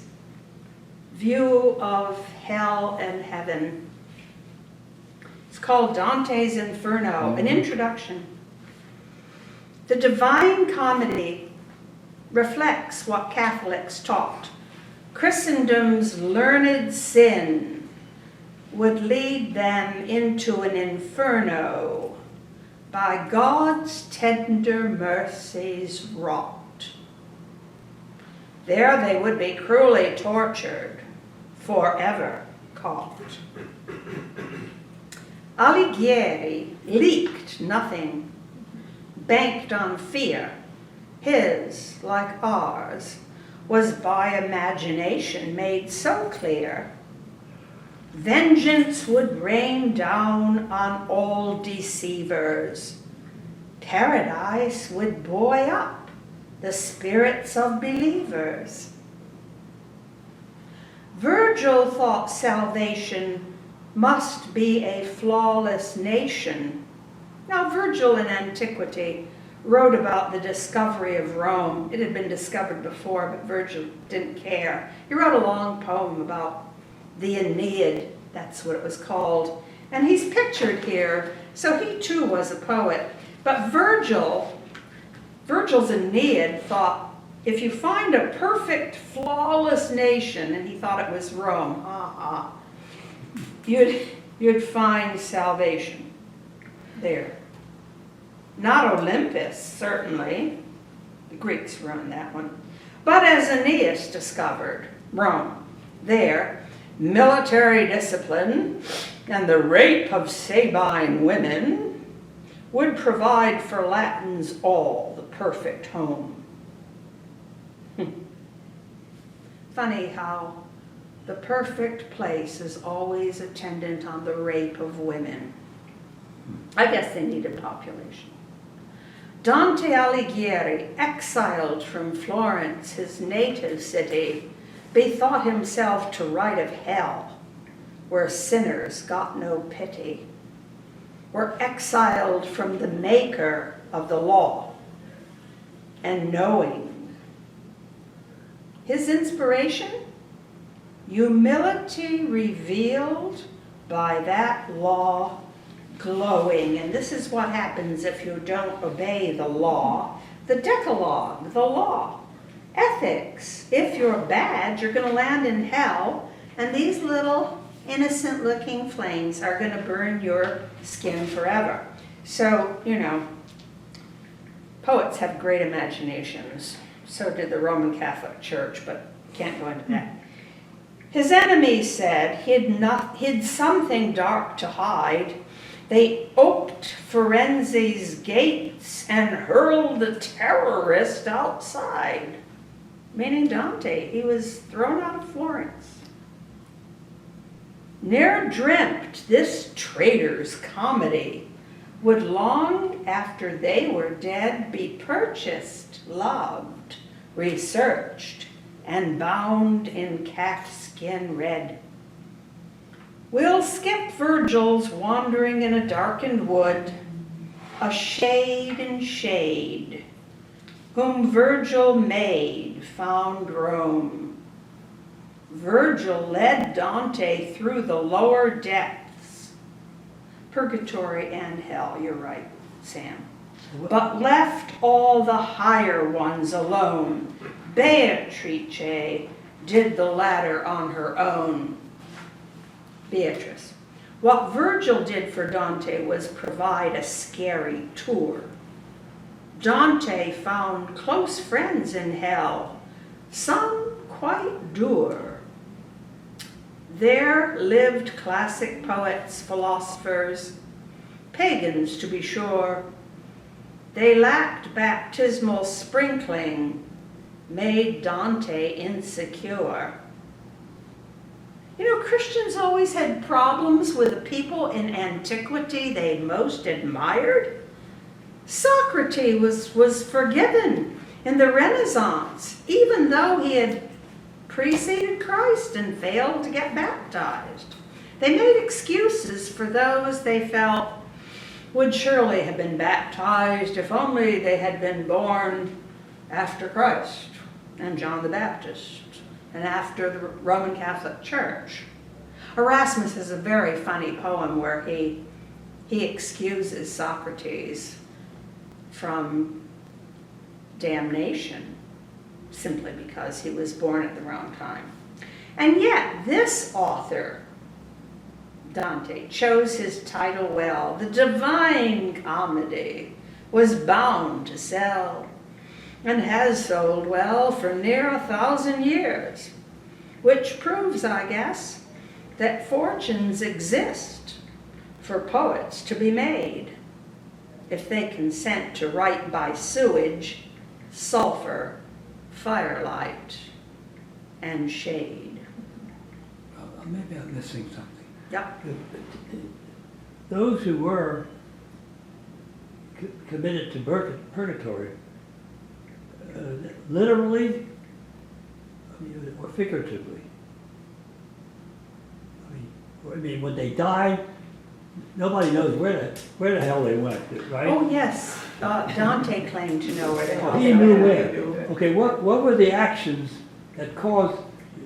view of hell and heaven. It's called Dante's Inferno, an introduction. The Divine Comedy reflects what Catholics taught. Christendom's learned sin would lead them into an inferno by God's tender mercies wrought. There they would be cruelly tortured, forever caught. Alighieri leaked nothing, banked on fear. His, like ours, was by imagination made so clear. Vengeance would rain down on all deceivers. Paradise would buoy up the spirits of believers. Virgil thought salvation must be a flawless nation. Now, Virgil in antiquity wrote about the discovery of Rome. It had been discovered before, but Virgil didn't care. He wrote a long poem about the Aeneid, that's what it was called. And he's pictured here, so he too was a poet. But Virgil's Aeneid thought, if you find a perfect, flawless nation, and he thought it was Rome, you'd find salvation there. Not Olympus, certainly. The Greeks run that one. But as Aeneas discovered, Rome, there, military discipline and the rape of Sabine women would provide for Latins all the perfect home. Funny how the perfect place is always attendant on the rape of women. I guess they needed population. Dante Alighieri, exiled from Florence, his native city, bethought himself to write of hell, where sinners got no pity, were exiled from the maker of the law, and knowing. His inspiration? Humility revealed by that law glowing. And this is what happens if you don't obey the law. The Decalogue, the law. Ethics. If you're bad, you're going to land in hell, and these little innocent-looking flames are going to burn your skin forever. So, you know, poets have great imaginations. So did the Roman Catholic Church, but can't go into that. His enemies said he'd something dark to hide. They oped Firenze's gates and hurled the terrorist outside. Meaning Dante, he was thrown out of Florence. Ne'er dreamt this traitor's comedy would long after they were dead be purchased, loved, researched, and bound in calfskin red. We'll skip Virgil's wandering in a darkened wood, a shade in shade, whom Virgil made found Rome. Virgil led Dante through the lower depths, purgatory and hell, you're right, Sam, but left all the higher ones alone. Beatrice did the latter on her own. Beatrice. What Virgil did for Dante was provide a scary tour. Dante found close friends in hell, some quite dour. There lived classic poets, philosophers, pagans to be sure. They lacked baptismal sprinkling, made Dante insecure. You know, Christians always had problems with the people in antiquity they most admired. Socrates was forgiven in the Renaissance, even though he had preceded Christ and failed to get baptized. They made excuses for those they felt would surely have been baptized if only they had been born after Christ and John the Baptist and after the Roman Catholic Church. Erasmus has a very funny poem where he excuses Socrates from damnation simply because he was born at the wrong time. And yet this author, Dante, chose his title well. The Divine Comedy was bound to sell and has sold well for near 1,000 years, which proves, I guess, that fortunes exist for poets to be made if they consent to write by sewage, sulfur, firelight, and shade. Maybe I'm missing something. Yep. Those who were committed to purgatory, literally or figuratively. I mean, when they died, nobody knows where the hell they went, right? Oh, yes. Dante claimed to know where they were. He knew where. Okay, what were the actions that caused,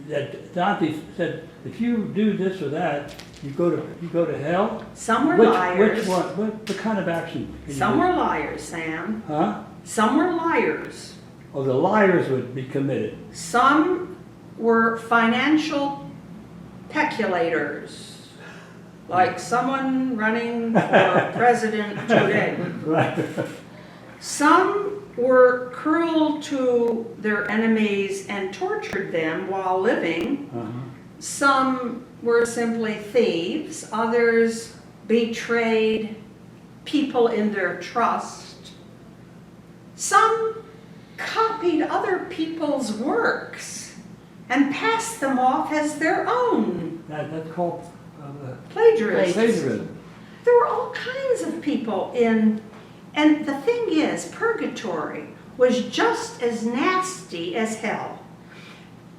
that Dante said, if you do this or that, you go to hell? Some were liars. Which one? What kind of action? Some were liars, Sam. Huh? Some were liars. Oh, the liars would be committed. Some were financial peculators, like someone running for president today. Right. Some were cruel to their enemies and tortured them while living. Uh-huh. Some were simply thieves. Others betrayed people in their trust. Some copied other people's works and passed them off as their own. That's called Plagiarists. plagiarism. There were all kinds of people in, and the thing is, purgatory was just as nasty as hell.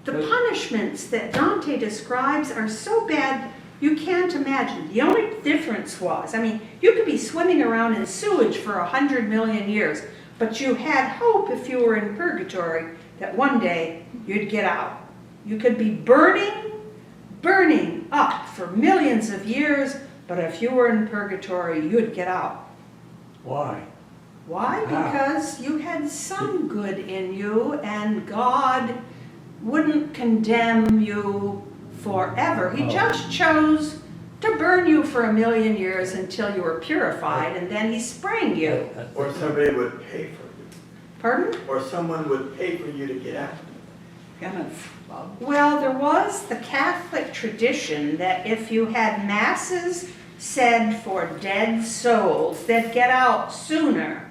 The punishments that Dante describes are so bad you can't imagine. The only difference was, I mean, you could be swimming around in sewage for 100 million years, but you had hope if you were in purgatory that one day you'd get out. You could be burning up for millions of years, but if you were in purgatory, you'd get out. Why? Why? How? Because you had some good in you, and God wouldn't condemn you forever. He just chose to burn you for 1,000,000 years until you were purified, and then he sprang you. Or somebody would pay for you. Pardon? Or someone would pay for you to get out. penance club. Well, there was the Catholic tradition that if you had masses said for dead souls, they'd get out sooner.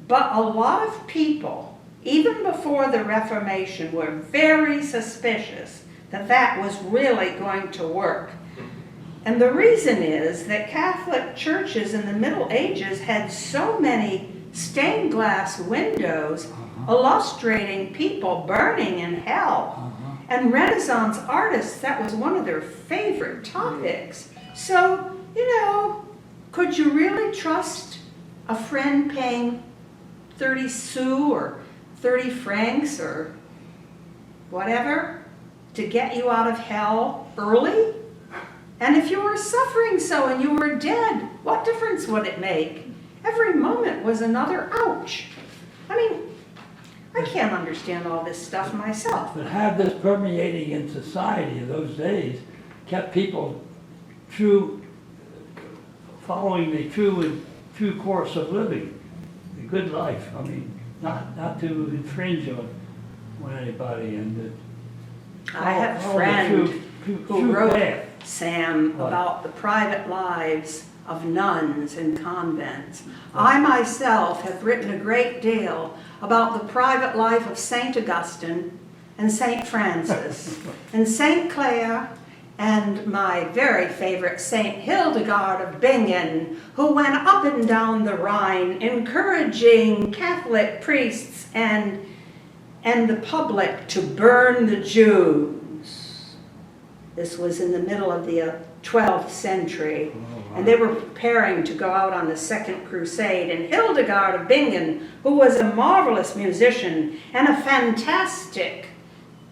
But a lot of people, even before the Reformation, were very suspicious that that was really going to work. And the reason is that Catholic churches in the Middle Ages had so many stained glass windows illustrating people burning in hell. And Renaissance artists, that was one of their favorite topics. So, could you really trust a friend paying 30 sous or 30 francs or whatever to get you out of hell early? And if you were suffering so and you were dead, what difference would it make? Every moment was another ouch. I mean, I can't understand all this stuff myself. But have this permeating in society in those days kept people following the true course of living, a good life. I mean, not to infringe on anybody and I have a follow the friend true who wrote, path. Sam, What? about the private lives of nuns in convents. I myself have written a great deal about the private life of St. Augustine and St. Francis and St. Clare and my very favorite St. Hildegard of Bingen, who went up and down the Rhine encouraging Catholic priests and the public to burn the Jews. This was in the middle of the 12th century. And they were preparing to go out on the Second Crusade. And Hildegard of Bingen, who was a marvelous musician and a fantastic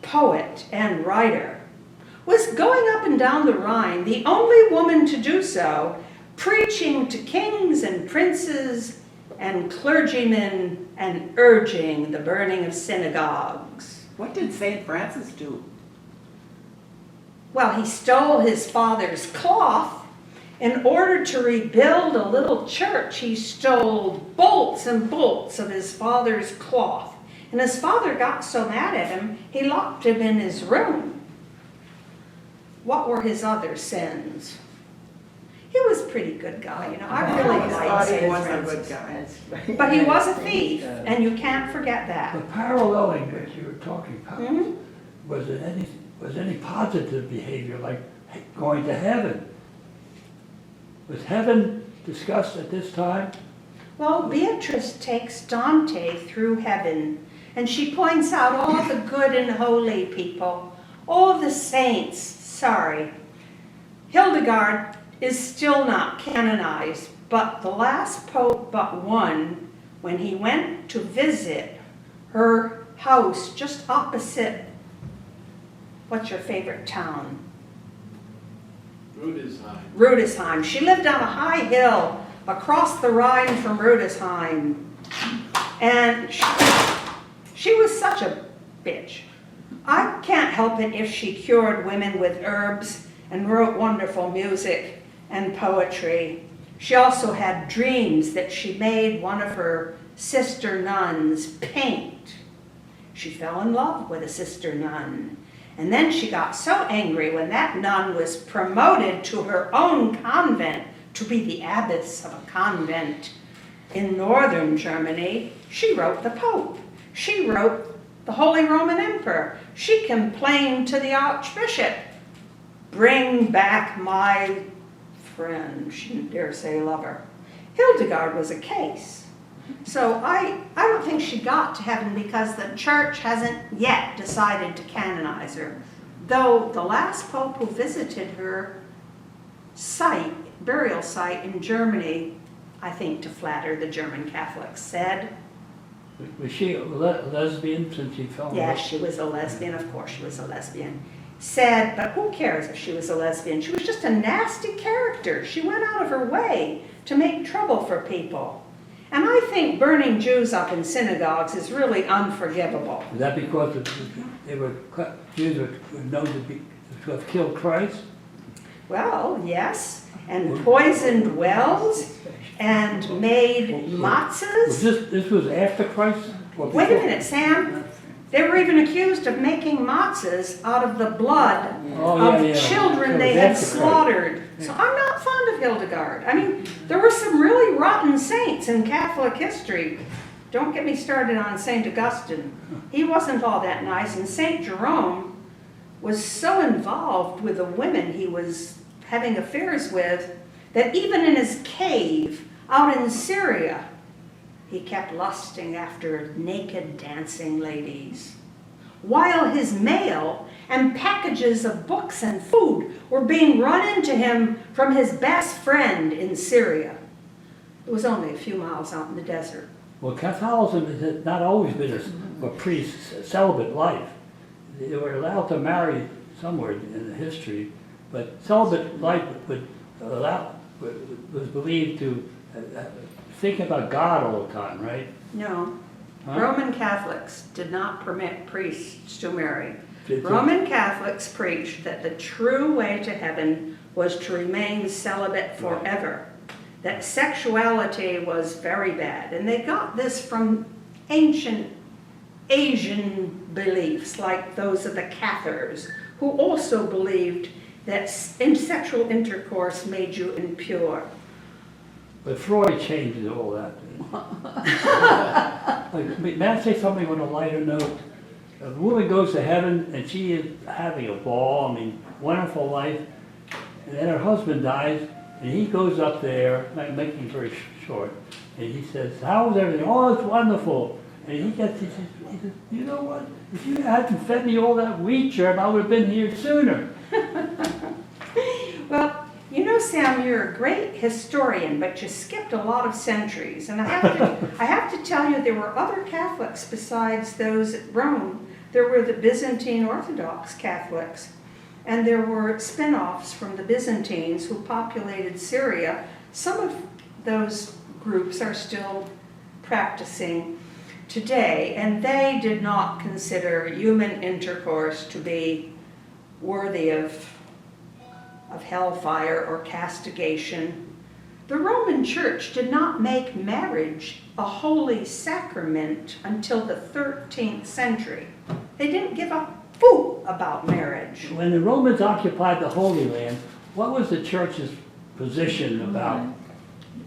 poet and writer, was going up and down the Rhine, the only woman to do so, preaching to kings and princes and clergymen and urging the burning of synagogues. What did St. Francis do? Well, he stole his father's cloth. In order to rebuild a little church, he stole bolts and bolts of his father's cloth. And his father got so mad at him, he locked him in his room. What were his other sins? He was a pretty good guy, I really I liked thought he St. was a Francis. good guy. But he was a thief, and you can't forget that. The paralleling that you were talking about, Mhm. was any positive behavior like going to heaven? Was heaven discussed at this time? Well, Beatrice takes Dante through heaven, and she points out all the good and holy people, all the saints. Sorry. Hildegard is still not canonized, but the last pope but one, when he went to visit her house just opposite, what's your favorite town? Rudesheim. She lived on a high hill across the Rhine from Rudesheim. And she was such a bitch. I can't help it if she cured women with herbs and wrote wonderful music and poetry. She also had dreams that she made one of her sister nuns paint. She fell in love with a sister nun. And then she got so angry when that nun was promoted to her own convent to be the abbess of a convent in northern Germany. She wrote the Pope. She wrote the Holy Roman Emperor. She complained to the Archbishop, "Bring back my friend." She didn't dare say lover. Hildegard was a case. So I don't think she got to heaven because the church hasn't yet decided to canonize her. Though the last pope who visited her burial site in Germany, I think to flatter the German Catholics, said, Was she a lesbian since she fell in love? yes, she was a lesbian, of course she was a lesbian. Said, but who cares if she was a lesbian? She was just a nasty character. She went out of her way to make trouble for people. And I think burning Jews up in synagogues is really unforgivable. Is that because Jews were known to have killed Christ? Well, yes, and poisoned wells and made matzahs. This was after Christ? Or Wait a before? minute, Sam. They were even accused of making matzahs out of the blood Oh, of yeah, yeah. children So they had that's the slaughtered. Yeah. So I'm not fond of Hildegard. I mean, there were some really rotten saints in Catholic history. Don't get me started on St. Augustine. He wasn't all that nice. And St. Jerome was so involved with the women he was having affairs with that even in his cave out in Syria, he kept lusting after naked dancing ladies. While his mail and packages of books and food were being run into him from his best friend in Syria. It was only a few miles out in the desert. Well, Catholicism has not always been a priest's celibate life. They were allowed to marry somewhere in the history, but celibate life was believed to think about God all the time, right? No, Huh? Roman Catholics did not permit priests to marry. Did- Roman Catholics preached that the true way to heaven was to remain celibate forever, that sexuality was very bad. And they got this from ancient Asian beliefs, like those of the Cathars, who also believed that sexual intercourse made you impure. But Freud changed all that. Like, may I say something on a lighter note? A woman goes to heaven and she is having a ball, I mean, wonderful life. And then her husband dies and he goes up there, making it very short, and he says, "How's everything?" "Oh, it's wonderful." And he says, "You know what? If you hadn't fed me all that wheat germ, I would have been here sooner." Well, you know, Sam, you're a great historian, but you skipped a lot of centuries. And I have to tell you, there were other Catholics besides those at Rome. There were the Byzantine Orthodox Catholics, and there were spin-offs from the Byzantines who populated Syria. Some of those groups are still practicing today, and they did not consider human intercourse to be worthy of hellfire or castigation. The Roman Church did not make marriage a holy sacrament until the 13th century. They didn't give a fool about marriage. When the Romans occupied the Holy Land, what was the church's position about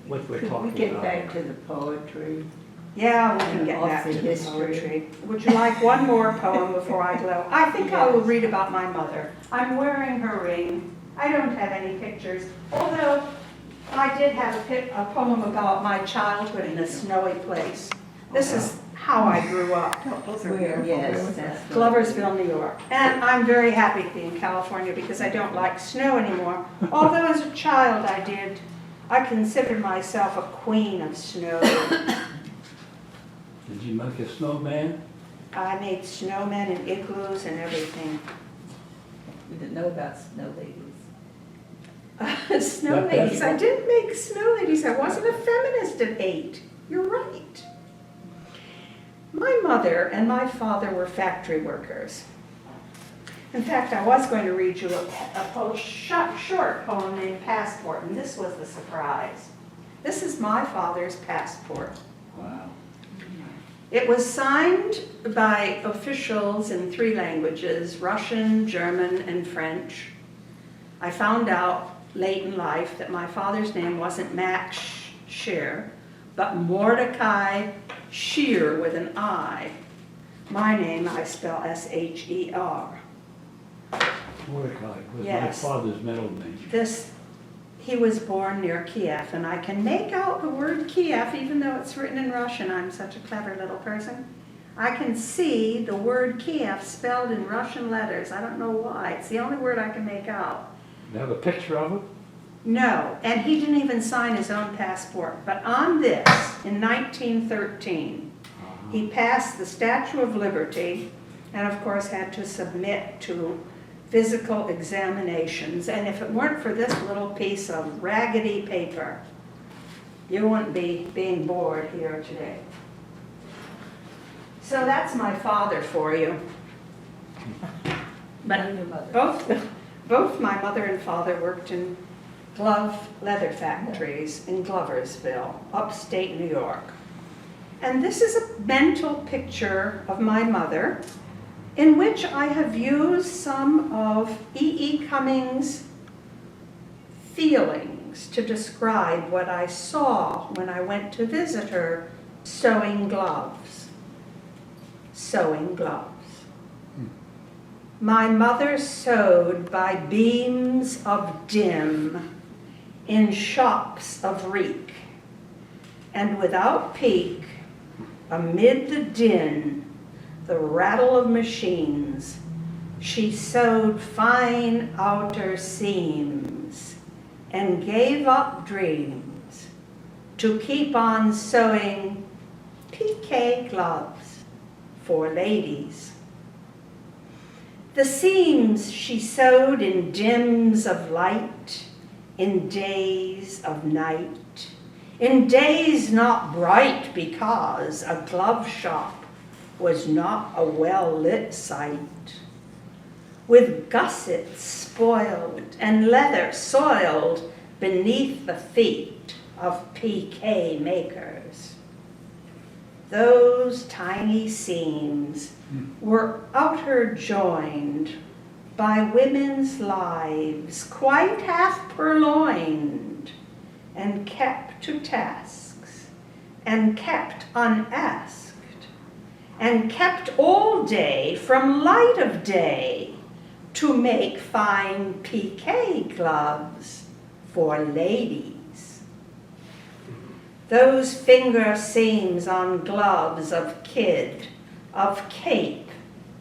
what we're Could we talking get about? back to the poetry? Yeah, we can get Off back the to the history. poetry. Would you like one more poem before I go? I think I will read about my mother. I'm wearing her ring. I don't have any pictures, although I did have a poem about my childhood in a snowy place. This is how I grew up. Those are Where, beautiful. yes, that's. Gloversville, New York. And I'm very happy to be in California because I don't like snow anymore. Although as a child I considered myself a queen of snow. Did you make a snowman? I made snowmen and igloos and everything. We didn't know about snow ladies. Snow That- ladies. I that's- didn't make snow ladies. I wasn't a feminist at 8. You're right. My mother and my father were factory workers. In fact, I was going to read you a short poem named Passport, and this was the surprise. This is my father's passport. Wow. It was signed by officials in 3 languages, Russian, German, and French. I found out late in life that my father's name wasn't Max Sher, but Mordecai Sher with an I. My name I spell S-H-E-R. Mordecai was Yes. my father's middle name. He was born near Kiev, and I can make out the word Kiev even though it's written in Russian. I'm such a clever little person. I can see the word Kiev spelled in Russian letters. I don't know why. It's the only word I can make out. You have a picture of it? No, and he didn't even sign his own passport. But on this, in 1913, he passed the Statue of Liberty and of course had to submit to physical examinations. And if it weren't for this little piece of raggedy paper, you wouldn't be being bored here today. So that's my father for you. But And your mother. both my mother and father worked in leather factories in Gloversville, upstate New York. And this is a mental picture of my mother in which I have used some of E.E. Cummings' feelings to describe what I saw when I went to visit her sewing gloves. Sewing gloves. My mother sewed by beams of dim in shops of reek, and without peak, amid the din, the rattle of machines, she sewed fine outer seams and gave up dreams to keep on sewing piqué gloves for ladies. The seams she sewed in dims of light, in days of night, in days not bright because a glove shop was not a well-lit sight, with gussets spoiled and leather soiled beneath the feet of piqué makers. Those tiny seams were outer joined by women's lives quite half purloined, and kept to tasks, and kept unasked, and kept all day from light of day to make fine piqué gloves for ladies. Those finger seams on gloves of kid, of cape,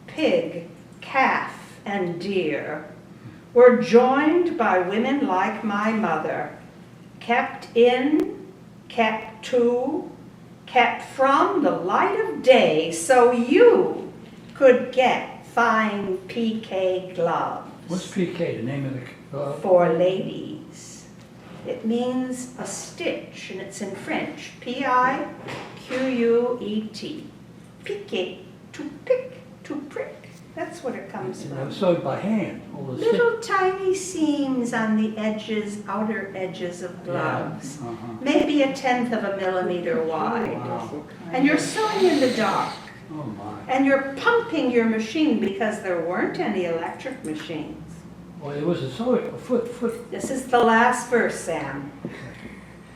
pig, calf, and deer were joined by women like my mother, kept in, kept to, kept from the light of day so you could get fine piqué gloves. What's PK, the name of the glove? For ladies. It means a stitch, and it's in French. P-I-Q-U-E-T. Piqué, to pick, to prick. That's what it comes It from. was sewed by hand, all the Little tiny seams on the edges, outer edges of gloves. Yeah, uh-huh. Maybe 1/10 of a millimeter wide. Wow. And you're sewing in the dark. Oh my. And you're pumping your machine because there weren't any electric machines. Well, it was a foot. This is the last verse, Sam.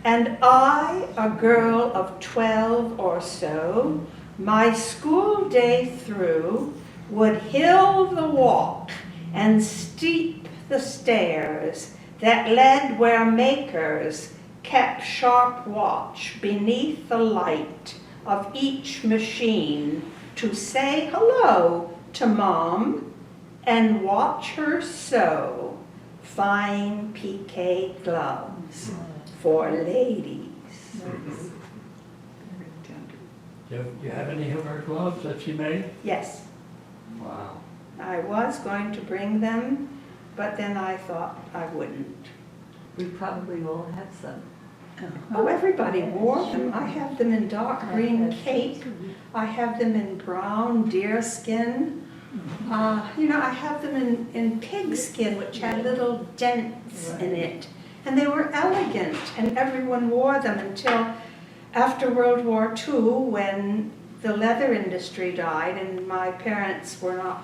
And I, a girl of 12 or so, my school day through, would hill the walk and steep the stairs that led where makers kept sharp watch beneath the light of each machine to say hello to Mom and watch her sew fine piqué gloves for ladies. Do you have any of her gloves that she made? Yes, Wow. I was going to bring them, but then I thought I wouldn't. We probably all have some. Oh, everybody wore them. I have them in dark green cape. I have them in brown deerskin. I have them in pigskin, which had little dents in it. And they were elegant, and everyone wore them until after World War II, when the leather industry died and my parents were not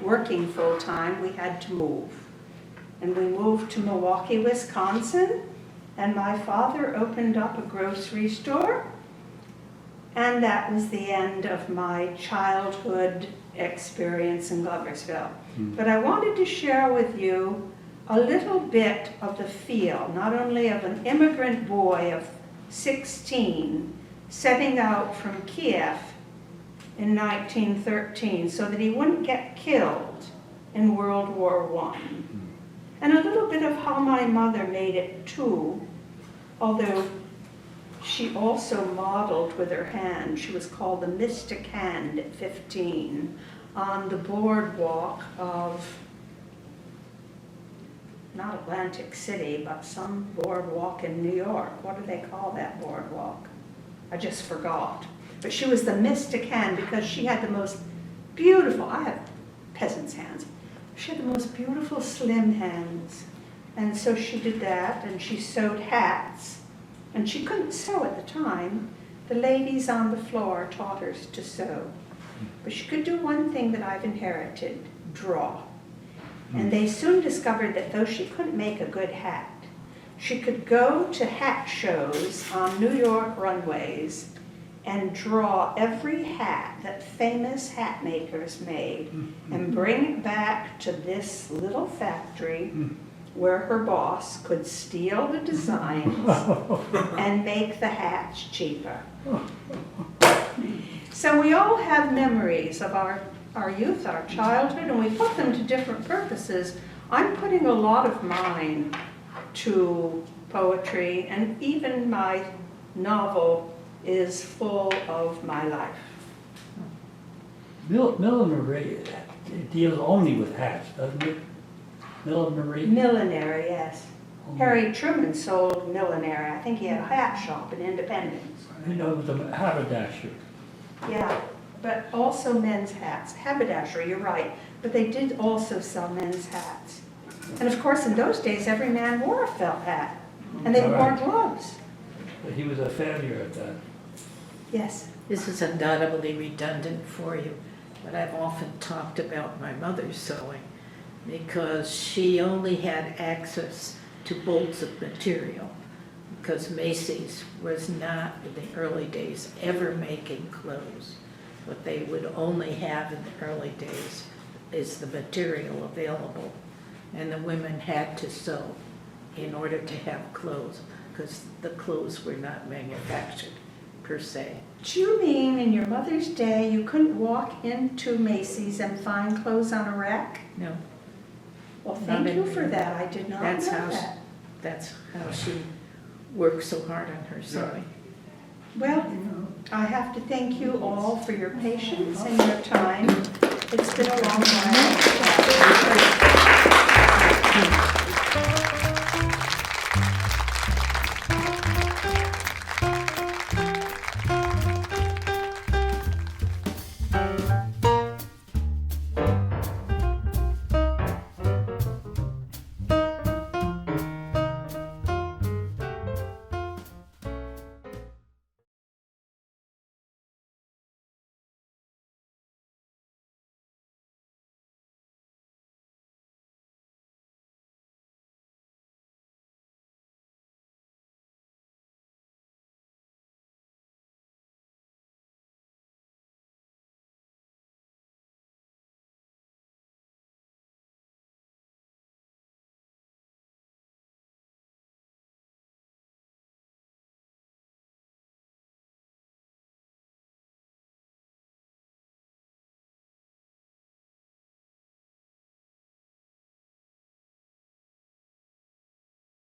working full-time, we had to move. And we moved to Milwaukee, Wisconsin, and my father opened up a grocery store, and that was the end of my childhood experience in Gloversville. But I wanted to share with you a little bit of the feel, not only of an immigrant boy of 16 setting out from Kiev in 1913 so that he wouldn't get killed in World War I. And a little bit of how my mother made it too, although she also modeled with her hand. She was called the Mystic Hand at 15 on the boardwalk of, not Atlantic City, but some boardwalk in New York. What do they call that boardwalk? I just forgot. But she was the Mystic Hand because she had the most beautiful, I have peasant's hands. She had the most beautiful slim hands. And so she did that, and she sewed hats. And she couldn't sew at the time, The ladies on the floor taught her to sew. But she could do one thing that I've inherited, draw. And they soon discovered that though she couldn't make a good hat, she could go to hat shows on New York runways and draw every hat that famous hat makers made and bring it back to this little factory where her boss could steal the designs and make the hats cheaper. So we all have memories of our youth, our childhood, and we put them to different purposes. I'm putting a lot of mine to poetry, and even my novel is full of my life. Millinery deals only with hats, doesn't it? Millinery? Millinery, yes. Harry Truman sold millinery. I think he had a hat shop in Independence. You know, the haberdasher. Yeah, but also men's hats. Haberdasher, you're right. But they did also sell men's hats. And of course, in those days, every man wore a felt hat. And they wore Right. gloves. But he was a failure at that. Yes. This is undoubtedly redundant for you, but I've often talked about my mother's sewing because she only had access to bolts of material because Macy's was not, in the early days, ever making clothes. What they would only have in the early days is the material available, and the women had to sew in order to have clothes because the clothes were not manufactured per se. Do you mean in your mother's day you couldn't walk into Macy's and find clothes on a rack? No, Well, Not thank you in- for that. I did not know that's how, that. that's how she worked so hard on her sewing. Well, I have to thank you all for your patience and your time. It's been a long while.